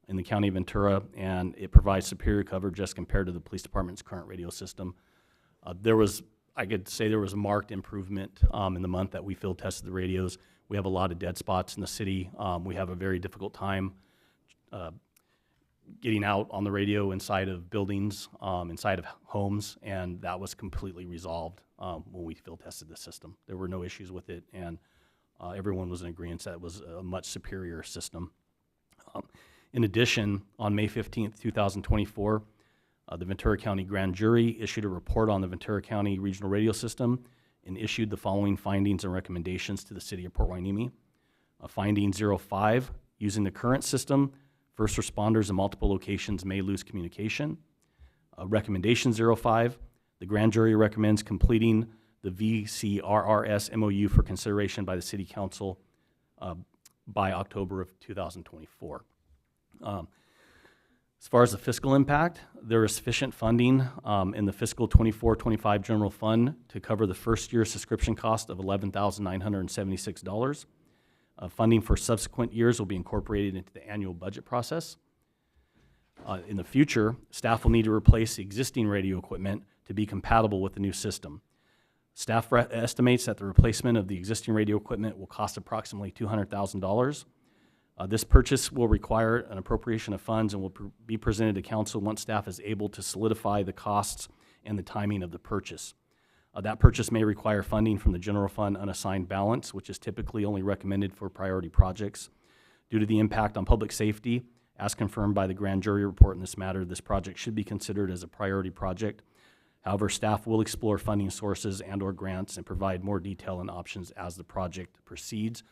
in the County of Ventura, and it provides superior coverage as compared to the police department's current radio system. I could say there was a marked improvement in the month that we field tested the radios. We have a lot of dead spots in the city. We have a very difficult time getting out on the radio inside of buildings, inside of homes, and that was completely resolved when we field tested the system. There were no issues with it, and everyone was in agreement that it was a much superior system. In addition, on May 15th, 2024, the Ventura County Grand Jury issued a report on the Ventura County Regional Radio System and issued the following findings and recommendations to the City of Port Hueneme. Finding 05, using the current system, first responders in multiple locations may lose communication. Recommendation 05, the Grand Jury recommends completing the VCRRS MOU for consideration by the City Council by October of 2024. As far as the fiscal impact, there is sufficient funding in the fiscal 24-25 general fund to cover the first year subscription cost of $11,976. Funding for subsequent years will be incorporated into the annual budget process. In the future, staff will need to replace the existing radio equipment to be compatible with the new system. Staff estimates that the replacement of the existing radio equipment will cost approximately $200,000. This purchase will require an appropriation of funds and will be presented to council once staff is able to solidify the costs and the timing of the purchase. That purchase may require funding from the general fund unassigned balance, which is typically only recommended for priority projects. Due to the impact on public safety, as confirmed by the grand jury report in this matter, this project should be considered as a priority project. However, staff will explore funding sources and/or grants and provide more detail and options as the project proceeds.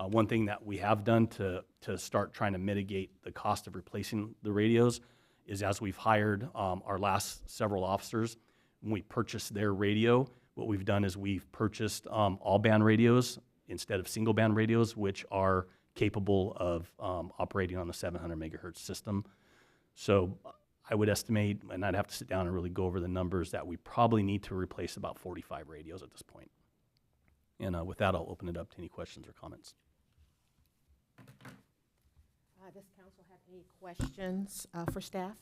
One thing that we have done to start trying to mitigate the cost of replacing the radios is, as we've hired our last several officers, when we purchased their radio, what we've done is we've purchased all band radios instead of single band radios, which are capable of operating on the 700 megahertz system. So I would estimate, and I'd have to sit down and really go over the numbers, that we probably need to replace about 45 radios at this point. And with that, I'll open it up to any questions or comments. Does council have any questions for staff?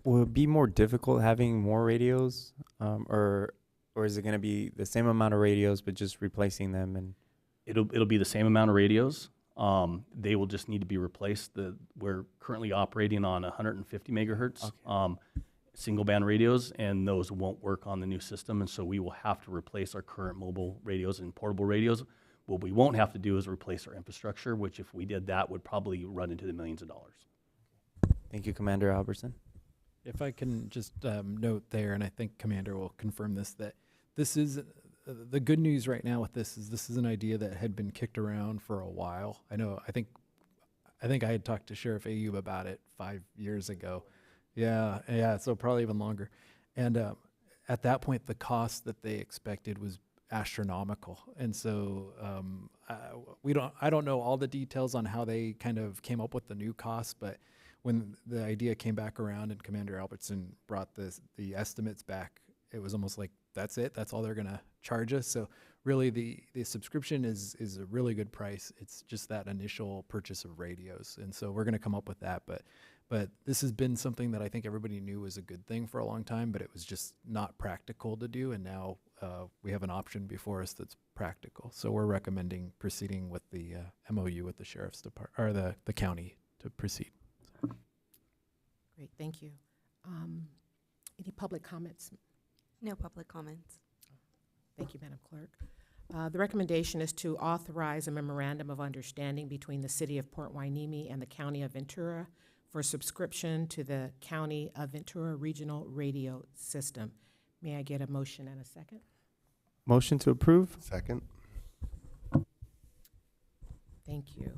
Will it be more difficult having more radios, or is it going to be the same amount of radios but just replacing them? And It'll be the same amount of radios. They will just need to be replaced. We're currently operating on 150 megahertz single band radios, and those won't work on the new system, and so we will have to replace our current mobile radios and portable radios. What we won't have to do is replace our infrastructure, which if we did that would probably run into the millions of dollars. Thank you, Commander Albertson. If I can just note there, and I think Commander will confirm this, that this is the good news right now with this is an idea that had been kicked around for a while. I think I had talked to Sheriff Ayub about it 5 years ago. Yeah, so probably even longer. And at that point, the cost that they expected was astronomical, and so I don't know all the details on how they kind of came up with the new cost, but when the idea came back around and Commander Albertson brought the estimates back, it was almost like that's all they're gonna charge us. So really the subscription is a really good price. It's just that initial purchase of radios, and so we're gonna come up with that, but this has been something that I think everybody knew was a good thing for a long time, but it was just not practical to do, and now we have an option before us that's practical. So we're recommending proceeding with the MOU with the Sheriff's Department, or the county, to proceed. Great, thank you. Any public comments? No public comments. Thank you, Madam Clerk. The recommendation is to authorize a memorandum of understanding between the City of Port Hueneme and the County of Ventura for subscription to the County of Ventura Regional Radio System. May I get a motion and a second? Motion to approve. Second. Thank you.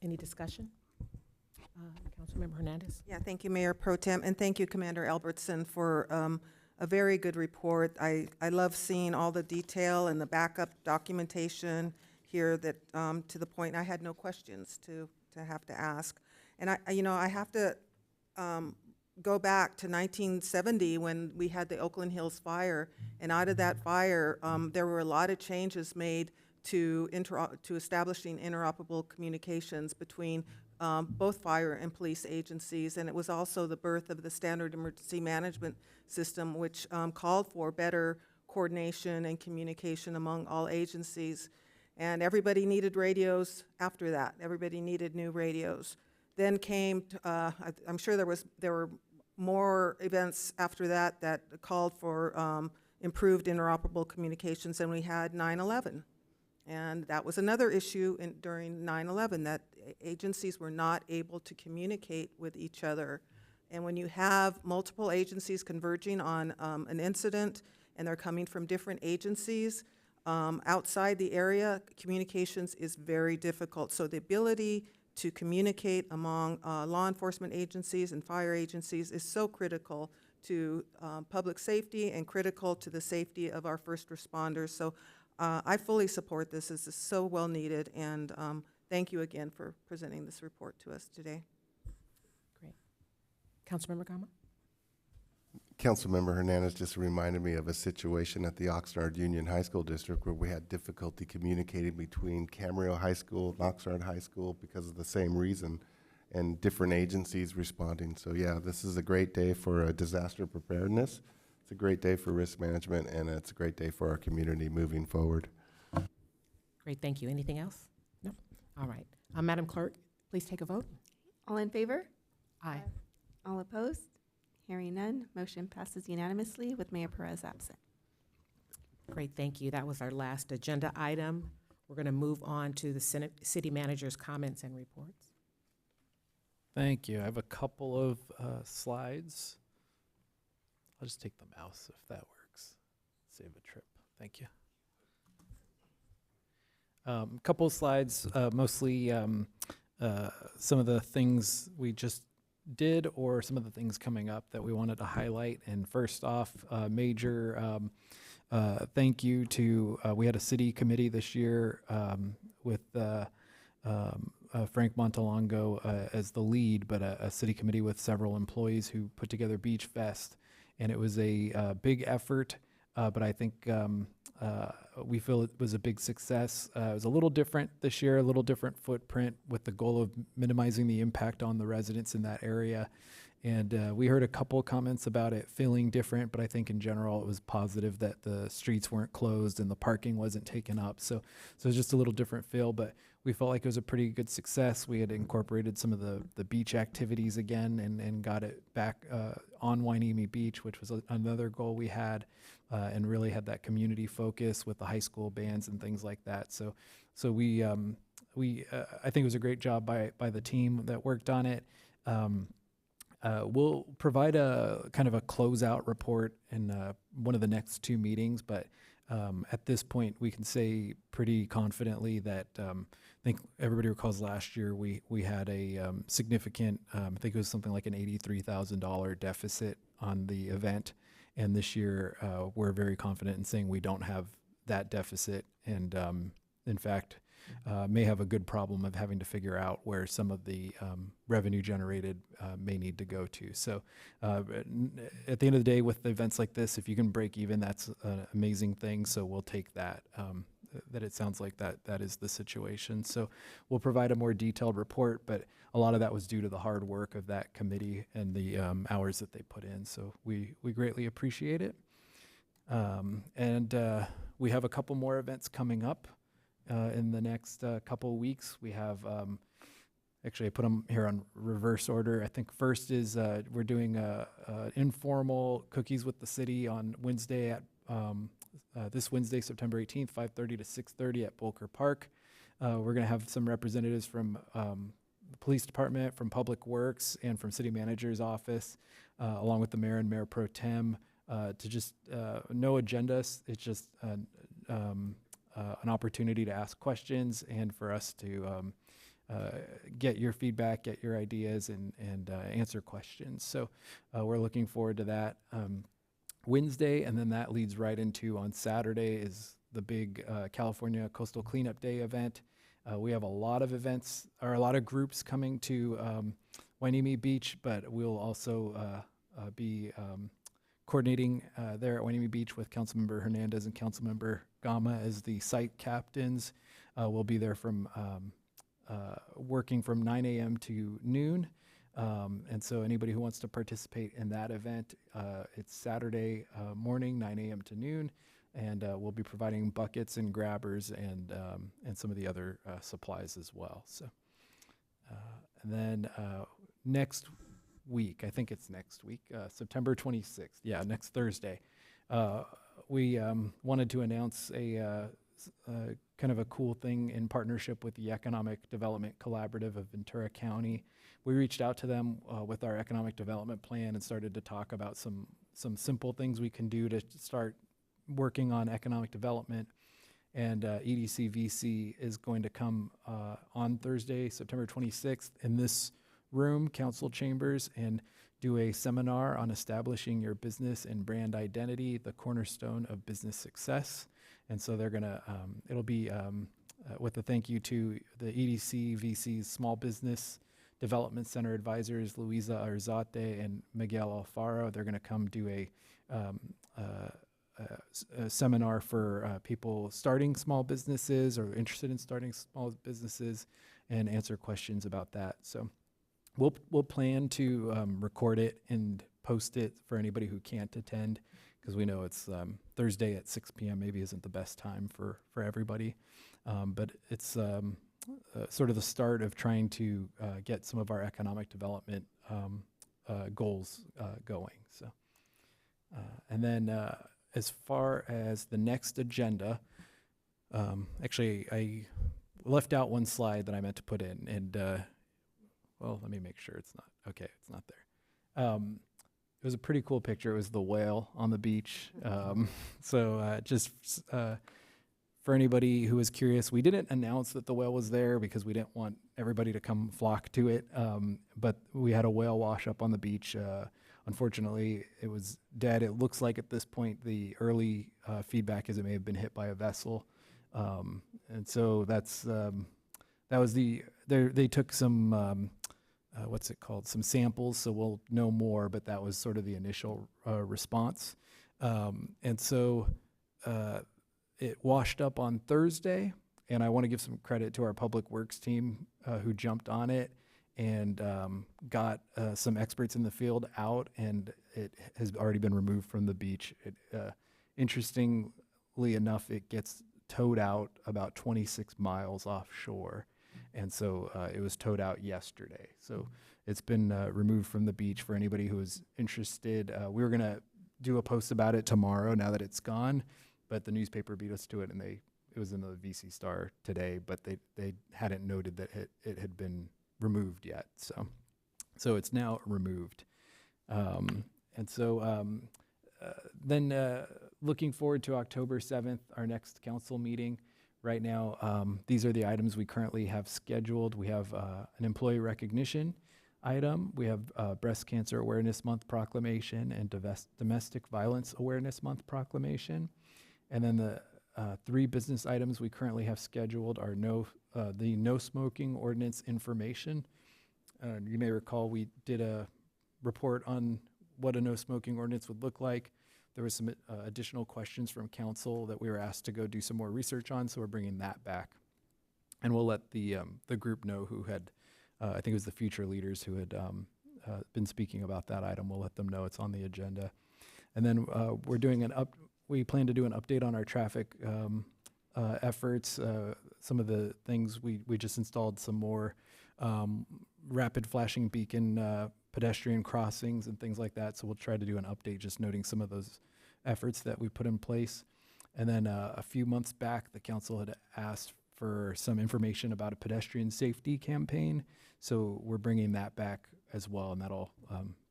Any discussion? Councilmember Hernandez? Yeah, thank you, Mayor Pro Tem, and thank you, Commander Albertson, for a very good report. I love seeing all the detail and the backup documentation here that, to the point, I had no questions to have to ask. And I have to go back to 1970 when we had the Oakland Hills fire, and out of that fire, there were a lot of changes made to establishing interoperable communications between both fire and police agencies, and it was also the birth of the Standard Emergency Management System, which called for better coordination and communication among all agencies. And everybody needed radios after that. Everybody needed new radios. Then came, I'm sure there were more events after that that called for improved interoperable communications, and we had 9/11. And that was another issue during 9/11, that agencies were not able to communicate with each other. And when you have multiple agencies converging on an incident, and they're coming from different agencies outside the area, communications is very difficult. So the ability to communicate among law enforcement agencies and fire agencies is so critical to public safety and critical to the safety of our first responders. So I fully support this. This is so well needed, and thank you again for presenting this report to us today. Great. Councilmember Gama? Councilmember Hernandez just reminded me of a situation at the Oxnard Union High School District where we had difficulty communicating between Camarillo High School and Oxnard High School because of the same reason, and different agencies responding. So yeah, this is a great day for disaster preparedness. It's a great day for risk management, and it's a great day for our community moving forward. Great, thank you. Anything else? No? All right. Madam Clerk, please take a vote. All in favor? Aye. All opposed? Hearing none, motion passes unanimously with Mayor Perez absent. Great, thank you. That was our last agenda item. We're going to move on to the city manager's comments and reports. Thank you. I have a couple of slides. I'll just take the mouse if that works. Save a trip. Thank you. A couple of slides, mostly some of the things we just did or some of the things coming up that we wanted to highlight. And first off, major thank you to, we had a city committee this year with Frank Montalongo as the lead, but a city committee with several employees who put together Beach Fest. And it was a big effort, but I think we feel it was a big success. It was a little different this year, a little different footprint with the goal of minimizing the impact on the residents in that area. And we heard a couple of comments about it feeling different, but I think in general it was positive that the streets weren't closed and the parking wasn't taken up. So it's just a little different feel, but we felt like it was a pretty good success. We had incorporated some of the beach activities again and got it back on Hueneme Beach, which was another goal we had, and really had that community focus with the high school bands and things like that. So we I think it was a great job by the team that worked on it. We'll provide a kind of a closeout report in one of the next two meetings, but at this point we can say pretty confidently that I think everybody recalls last year we had a significant, I think it was something like an $83,000 deficit on the event, and this year we're very confident in saying we don't have that deficit, and in fact may have a good problem of having to figure out where some of the revenue generated may need to go to. So at the end of the day, with events like this, if you can break even, that's an amazing thing. So we'll take that, that it sounds like that is the situation. So we'll provide a more detailed report, but a lot of that was due to the hard work of that committee and the hours that they put in. So we greatly appreciate it. And we have a couple more events coming up. In the next couple of weeks. We have, actually I put them here on reverse order. I think first is we're doing informal Cookies with the City on Wednesday at, this Wednesday, September 18th, 5:30 to 6:30 at Bolker Park. We're gonna have some representatives from the police department, from Public Works, and from City Manager's office, along with the mayor and Mayor Pro Tem, to just, no agendas, it's just, an opportunity to ask questions and for us to get your feedback, get your ideas, and answer questions. So we're looking forward to that Wednesday, and then that leads right into on Saturday is the big California Coastal Cleanup Day event. We have a lot of events, or a lot of groups coming to Hueneme Beach, but we'll also be coordinating there at Hueneme Beach with Councilmember Hernandez and Councilmember Gama as the site captains. We'll be there from working from 9 a.m. to noon. And so anybody who wants to participate in that event, it's Saturday morning, 9 a.m. to noon. And we'll be providing buckets and grabbers and some of the other supplies as well. So, and then next week, I think it's next week, September 26th. Yeah, next Thursday. We wanted to announce a kind of a cool thing in partnership with the Economic Development Collaborative of Ventura County. We reached out to them with our economic development plan and started to talk about some simple things we can do to start working on economic development. And EDC VC is going to come on Thursday, September 26th in this room, council chambers, and do a seminar on establishing your business and brand identity, the cornerstone of business success. And so they're gonna, it'll be with a thank you to the EDC VC's Small Business Development Center advisors, Luisa Arzate and Miguel Alfaro. They're gonna come do a seminar for people starting small businesses or interested in starting small businesses and answer questions about that. So we'll plan to record it and post it for anybody who can't attend, because we know it's Thursday at 6 p.m. maybe isn't the best time for everybody. But it's sort of the start of trying to get some of our economic development goals going. So, and then as far as the next agenda, actually I left out one slide that I meant to put in, and well, let me make sure it's not, okay, it's not there. It was a pretty cool picture. It was the whale on the beach. So just for anybody who is curious, we didn't announce that the whale was there because we didn't want everybody to come flock to it. But we had a whale wash up on the beach. Unfortunately, it was dead. It looks like at this point the early feedback is it may have been hit by a vessel. And so that's that was they took some what's it called, some samples, so we'll know more, but that was sort of the initial response. And so it washed up on Thursday, and I want to give some credit to our Public Works team who jumped on it and got some experts in the field out, and it has already been removed from the beach. Interestingly enough, it gets towed out about 26 miles offshore. And so it was towed out yesterday. So it's been removed from the beach for anybody who is interested. We were going to do a post about it tomorrow now that it's gone, but the newspaper beat us to it, and it was in the VC Star today, but they hadn't noted that it had been removed yet. So it's now removed. And so then looking forward to October 7th, our next council meeting. Right now, these are the items we currently have scheduled. We have an employee recognition item. We have Breast Cancer Awareness Month proclamation and Domestic Violence Awareness Month proclamation. And then the three business items we currently have scheduled are the no smoking ordinance information. You may recall we did a report on what a no smoking ordinance would look like. There was some additional questions from council that we were asked to go do some more research on, so we're bringing that back. And we'll let the group know who had, I think it was the future leaders who had been speaking about that item. We'll let them know it's on the agenda. And then we plan to do an update on our traffic efforts. Some of the things, we just installed some more rapid flashing beacon pedestrian crossings and things like that. So we'll try to do an update just noting some of those efforts that we put in place. And then a few months back, the council had asked for some information about a pedestrian safety campaign. So we're bringing that back as well, and that'll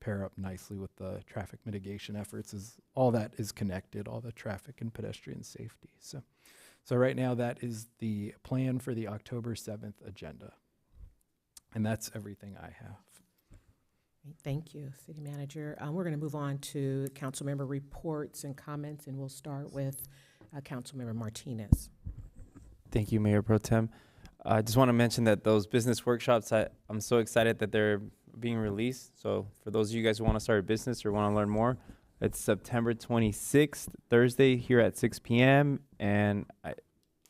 pair up nicely with the traffic mitigation efforts. All that is connected, all the traffic and pedestrian safety. So right now that is the plan for the October 7th agenda. And that's everything I have. Thank you, City Manager. We're going to move on to council member reports and comments, and we'll start with Councilmember Martinez. Thank you, Mayor Pro Tem. I just want to mention that those business workshops, I'm so excited that they're being released. So for those of you guys who want to start a business or want to learn more, it's September 26th, Thursday, here at 6 p.m. And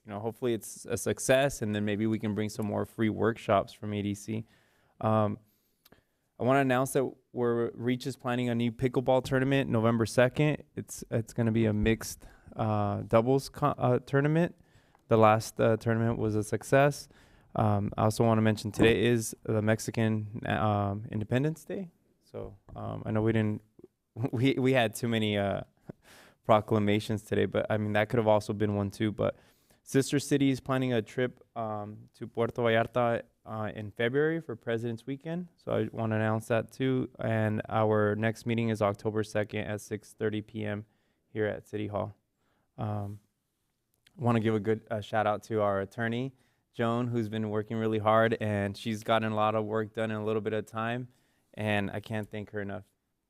hopefully it's a success, and then maybe we can bring some more free workshops from EDC. I want to announce that Reach is planning a new pickleball tournament November 2nd. It's going to be a mixed doubles tournament. The last tournament was a success. I also want to mention today is the Mexican Independence Day. So I know we had too many proclamations today, but I mean that could have also been one too. But Sister City is planning a trip to Puerto Vallarta in February for President's Weekend. So I want to announce that too. And our next meeting is October 2nd at 6:30 p.m. here at City Hall. I want to give a good shout out to our attorney, Joan, who's been working really hard, and she's gotten a lot of work done in a little bit of time, and I can't thank her enough.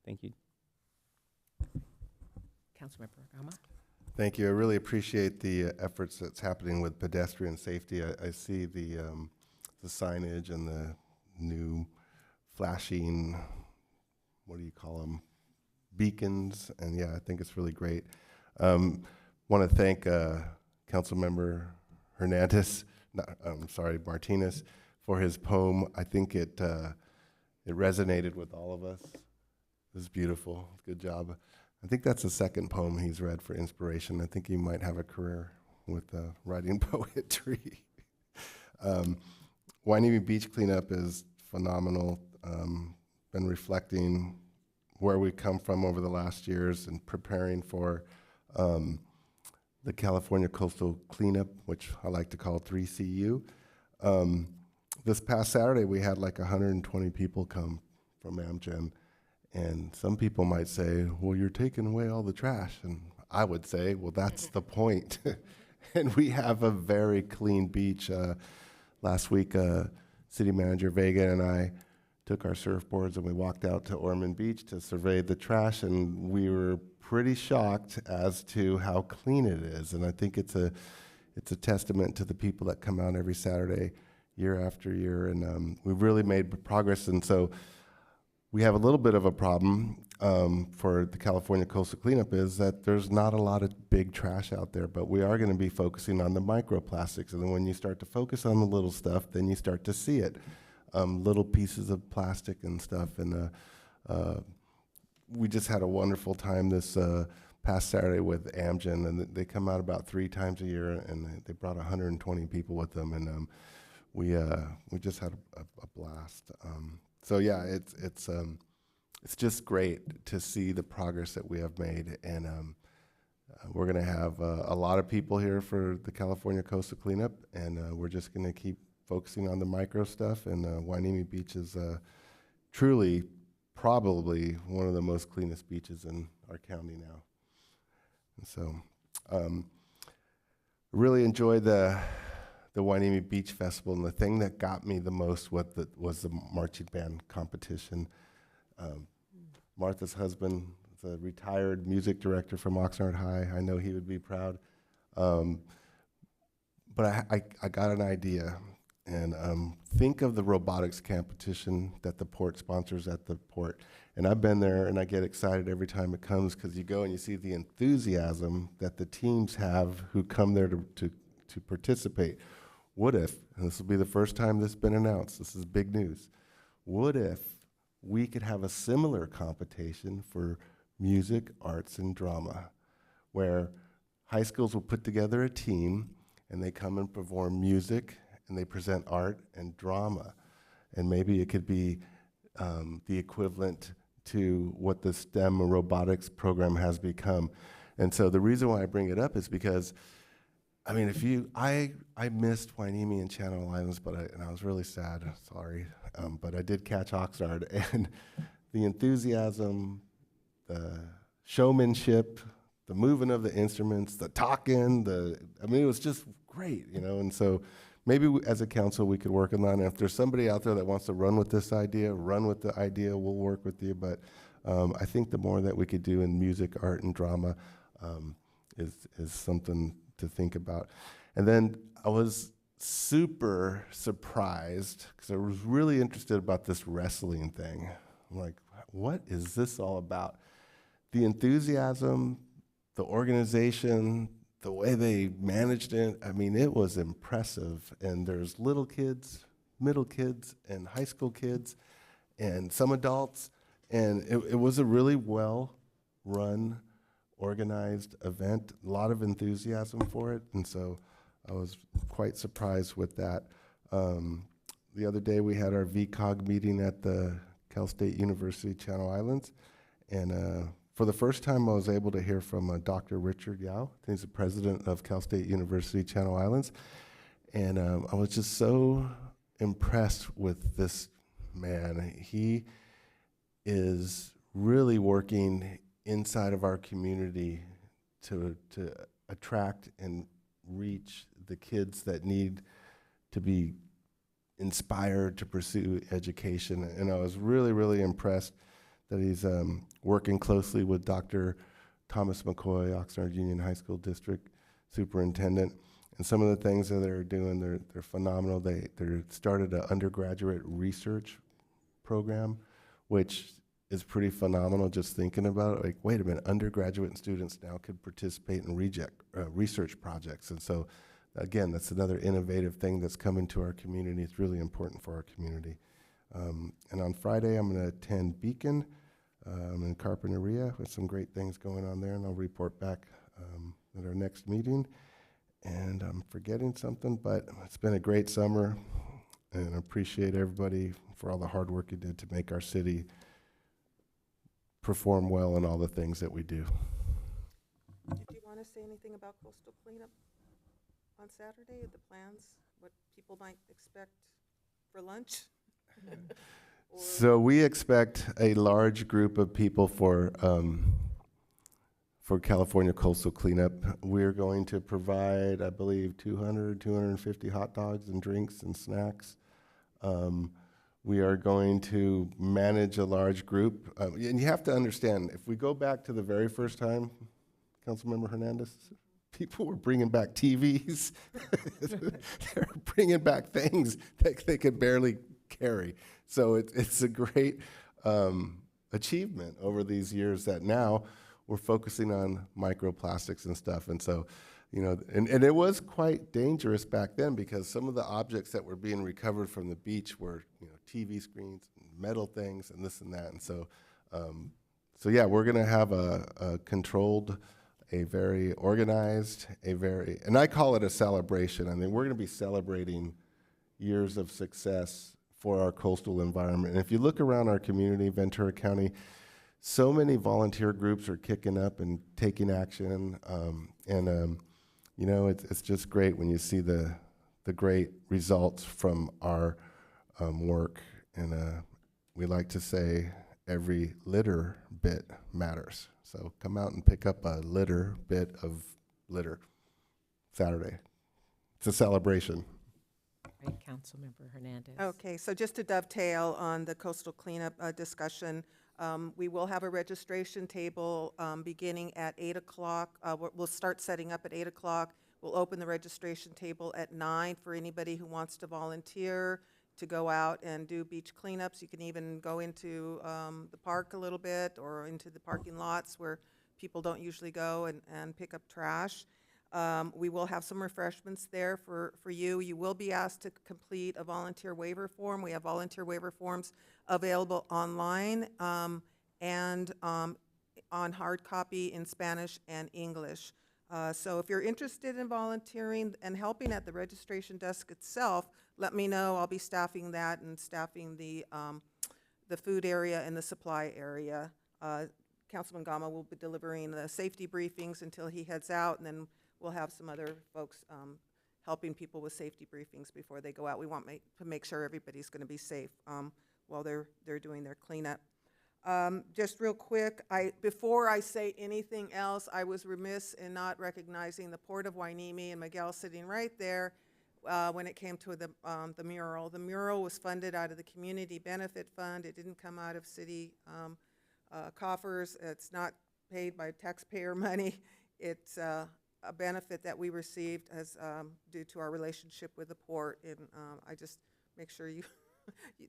Thank you. Councilmember Gama. Thank you. I really appreciate the efforts that's happening with pedestrian safety. I see the signage and the new flashing, what do you call them, beacons, and yeah, I think it's really great. Want to thank Councilmember Martinez for his poem. I think it resonated with all of us. It was beautiful. Good job. I think that's the second poem he's read for inspiration. I think he might have a career with writing poetry. Hueneme Beach cleanup is phenomenal. Been reflecting where we come from over the last years and preparing for the California Coastal Cleanup, which I like to call 3CU. This past Saturday, we had like 120 people come from Amgen. And some people might say, well, you're taking away all the trash. And I would say, well, that's the point. And we have a very clean beach. Last week, City Manager Vega and I took our surfboards and we walked out to Ormond Beach to survey the trash, and we were pretty shocked as to how clean it is. And I think it's a testament to the people that come out every Saturday, year after year, and we've really made progress. And so we have a little bit of a problem for the California Coastal Cleanup is that there's not a lot of big trash out there, but we are going to be focusing on the microplastics. And then when you start to focus on the little stuff, then you start to see it. Little pieces of plastic and stuff. And we just had a wonderful time this past Saturday with Amgen, and they come out about 3 times a year, and they brought 120 people with them, and we just had a blast. So yeah, it's just great to see the progress that we have made, and we're going to have a lot of people here for the California Coastal Cleanup, and we're just going to keep focusing on the micro stuff. And Hueneme Beach is truly, probably one of the most cleanest beaches in our county now. And so, really enjoyed the Hueneme Beach Festival, and the thing that got me the most was the marching band competition. Martha's husband is a retired music director from Oxnard High. I know he would be proud. But I got an idea, and think of the robotics competition that the port sponsors at the port. And I've been there, and I get excited every time it comes, because you go and you see the enthusiasm that the teams have who come there to participate. What if, and this will be the first time this has been announced, this is big news, what if we could have a similar competition for music, arts, and drama, where high schools will put together a team, and they come and perform music, and they present art and drama. And maybe it could be the equivalent to what the STEM robotics program has become. And so the reason why I bring it up is because, I mean, I missed Hueneme and Channel Islands, and I was really sad, sorry, but I did catch Oxnard, and the enthusiasm, the showmanship, the moving of the instruments, the talking, I mean, it was just great, you know. And so maybe as a council we could work on that. And if there's somebody out there that wants to run with this idea, run with the idea, we'll work with you. But I think the more that we could do in music, art, and drama is something to think about. And then I was super surprised, because I was really interested about this wrestling thing. I'm like, what is this all about? The enthusiasm, the organization, the way they managed it, I mean, it was impressive. And there's little kids, middle kids, and high school kids, and some adults. And it was a really well-run, organized event, a lot of enthusiasm for it. And so I was quite surprised with that. The other day we had our VCOG meeting at the Cal State University Channel Islands. And for the first time, I was able to hear from Dr. Richard Yao. He's the president of Cal State University Channel Islands. And I was just so impressed with this man. He is really working inside of our community to attract and reach the kids that need to be inspired to pursue education. And I was really, really impressed that he's working closely with Dr. Thomas McCoy, Oxnard Union High School District Superintendent. And some of the things that they're doing, they're phenomenal. They started an undergraduate research program, which is pretty phenomenal just thinking about it. Like, wait a minute, undergraduate students now could participate in research projects. And so, again, that's another innovative thing that's coming to our community. It's really important for our community. And on Friday, I'm going to attend Beacon in Carpinteria with some great things going on there, and I'll report back at our next meeting. And I'm forgetting something, but it's been a great summer, and I appreciate everybody for all the hard work you did to make our city perform well in all the things that we do. Did you want to say anything about coastal cleanup on Saturday, the plans, what people might expect for lunch? So we expect a large group of people for California Coastal Cleanup. We're going to provide, I believe, 250 hot dogs and drinks and snacks. We are going to manage a large group. And you have to understand, if we go back to the very first time, Councilmember Hernandez, people were bringing back TVs. They're bringing back things that they could barely carry. So it's a great achievement over these years that now we're focusing on microplastics and stuff. And so, you know, and it was quite dangerous back then because some of the objects that were being recovered from the beach were, you know, TV screens, and metal things, and this and that. And so, so yeah, we're gonna have a controlled, a very organized, and I call it a celebration. I mean, we're gonna be celebrating years of success for our coastal environment. And if you look around our community, Ventura County, so many volunteer groups are kicking up and taking action, you know, it's just great when you see the great results from our work. And we like to say every litter bit matters. So come out and pick up a bit of litter Saturday. It's a celebration. Great, Councilmember Hernandez. Okay, so just to dovetail on the coastal cleanup discussion, we will have a registration table beginning at 8 o'clock. We'll start setting up at 8 o'clock. We'll open the registration table at 9 for anybody who wants to volunteer to go out and do beach cleanups. You can even go into the park a little bit or into the parking lots where people don't usually go and pick up trash. We will have some refreshments there for you. You will be asked to complete a volunteer waiver form. We have volunteer waiver forms available online and on hard copy in Spanish and English. So if you're interested in volunteering and helping at the registration desk itself, let me know. I'll be staffing that and staffing the food area and the supply area. Councilman Gama will be delivering the safety briefings until he heads out, and then we'll have some other folks helping people with safety briefings before they go out. We want to make sure everybody's going to be safe while they're doing their cleanup. Just real quick, before I say anything else, I was remiss in not recognizing the Port of Hueneme and Miguel sitting right there when it came to the mural. The mural was funded out of the Community Benefit Fund. It didn't come out of city coffers. It's not paid by taxpayer money. It's a benefit that we received as due to our relationship with the port, and I just make sure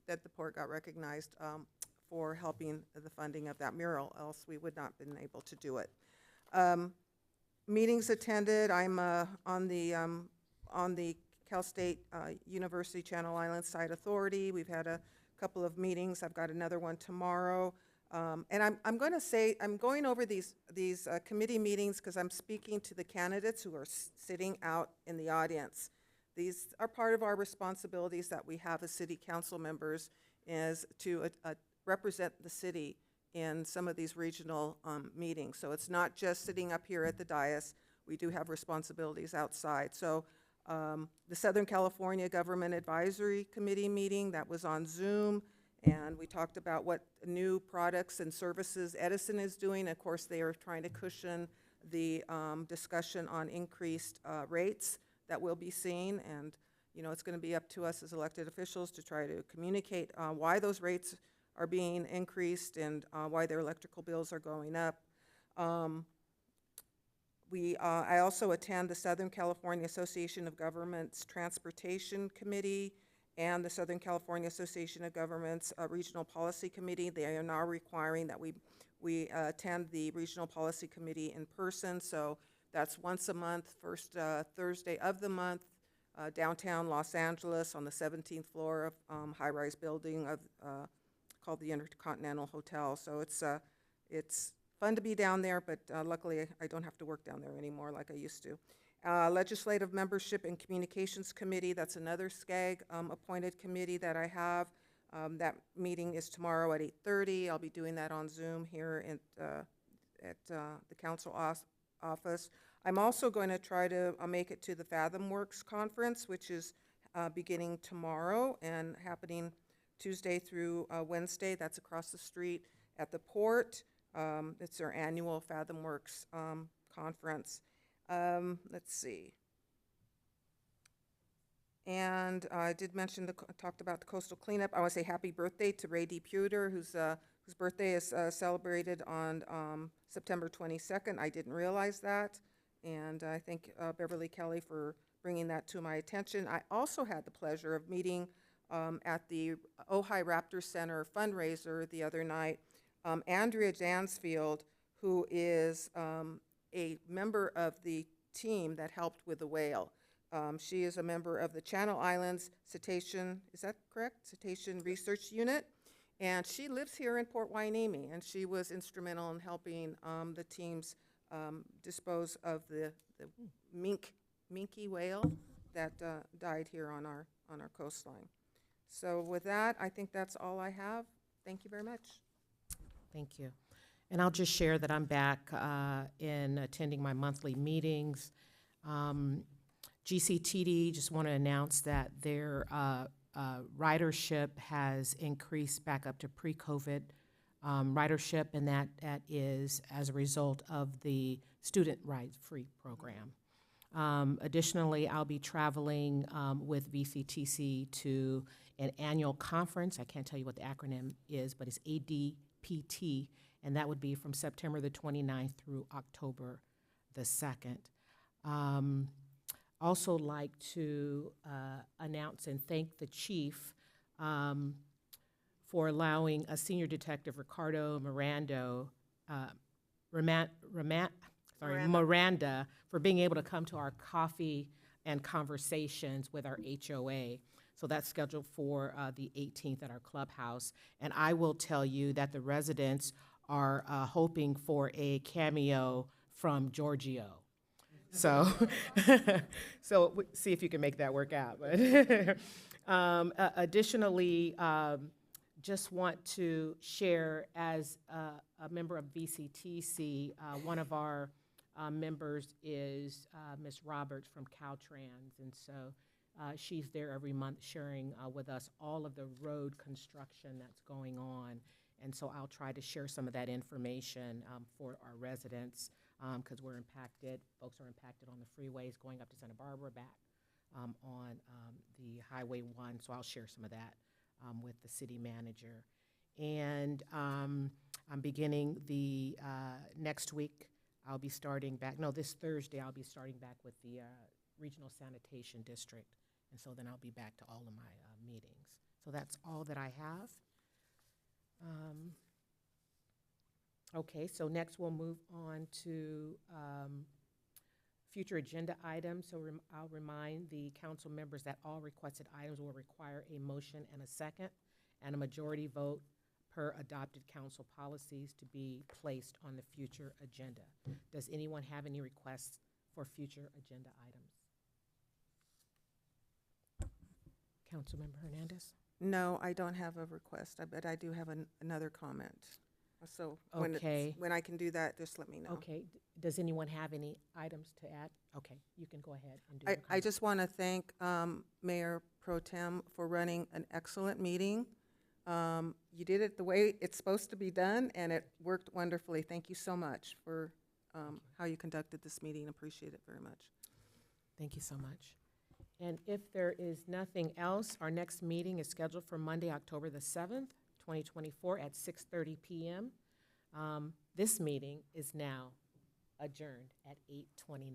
that the port got recognized for helping the funding of that mural, else we would not have been able to do it. Meetings attended, I'm on the Cal State University Channel Islands Site Authority. We've had a couple of meetings. I've got another one tomorrow. And I'm going over these committee meetings because I'm speaking to the candidates who are sitting out in the audience. These are part of our responsibilities that we have as city council members, is to represent the city in some of these regional meetings. So it's not just sitting up here at the dais. We do have responsibilities outside. So the Southern California Government Advisory Committee meeting, that was on Zoom. And we talked about what new products and services Edison is doing. Of course, they are trying to cushion the discussion on increased rates that we'll be seeing. And, you know, it's going to be up to us as elected officials to try to communicate why those rates are being increased and why their electrical bills are going up. I also attend the Southern California Association of Governments Transportation Committee and the Southern California Association of Governments Regional Policy Committee. They are now requiring that we attend the Regional Policy Committee in person, so that's once a month, first Thursday of the month, downtown Los Angeles on the 17th floor of high-rise building of called the Intercontinental Hotel. So it's fun to be down there, but luckily I don't have to work down there anymore like I used to. Legislative Membership and Communications Committee, that's another SCAG appointed committee that I have. That meeting is tomorrow at 8:30. I'll be doing that on Zoom here at the council office. I'm also going to try to make it to the Fathom Works Conference, which is beginning tomorrow and happening Tuesday through Wednesday. That's across the street at the port. It's their annual Fathom Works conference. Let's see. And I did mention, talked about the coastal cleanup. I want to say happy birthday to Ray Deputer, whose birthday is celebrated on September 22nd. I didn't realize that. And I thank Beverly Kelly for bringing that to my attention. I also had the pleasure of meeting at the Ojai Raptor Center fundraiser the other night. Andrea Dansfield, who is a member of the team that helped with the whale. She is a member of the Channel Islands Cetacean, is that correct? Cetacean Research Unit. And she lives here in Port Hueneme, and she was instrumental in helping the teams dispose of the minke whale that died here on our coastline. So with that, I think that's all I have. Thank you very much. Thank you. And I'll just share that I'm back in attending my monthly meetings. GCTD, just want to announce that their ridership has increased back up to pre-COVID ridership, and that is as a result of the Student Ride Free program. Additionally, I'll be traveling with VCTC to an annual conference. I can't tell you what the acronym is, but it's ADPT, and that would be from September the 29th through October the 2nd. Also like to announce and thank the chief for allowing a senior detective, Ricardo Miranda, for being able to come to our coffee and conversations with our HOA. So that's scheduled for the 18th at our clubhouse. And I will tell you that the residents are hoping for a cameo from Giorgio. So, see if you can make that work out. But additionally, just want to share as a member of VCTC, one of our members is Ms. Roberts from Caltrans, and so she's there every month sharing with us all of the road construction that's going on. And so I'll try to share some of that information for our residents because we're impacted. Folks are impacted on the freeways going up to Santa Barbara, back on the Highway 1. So I'll share some of that with the city manager. And I'm beginning the next week. I'll be starting back. No, this Thursday I'll be starting back with the Regional Sanitation District. And so then I'll be back to all of my meetings. So that's all that I have. Okay, so next we'll move on to future agenda items. So I'll remind the council members that all requested items will require a motion and a second and a majority vote per adopted council policies to be placed on the future agenda. Does anyone have any requests for future agenda items? Councilmember Hernandez? No, I don't have a request, but I do have another comment. So when, Okay. when I can do that, just let me know. Okay, does anyone have any items to add? Okay, you can go ahead and do your I comment. just want to thank Mayor Pro Tem for running an excellent meeting. You did it the way it's supposed to be done, and it worked wonderfully. Thank you so much for how you conducted this meeting. Appreciate it very much. Thank you so much. And if there is nothing else, our next meeting is scheduled for Monday, October the 7th, 2024 at 6:30 p.m. This meeting is now adjourned at 8:29.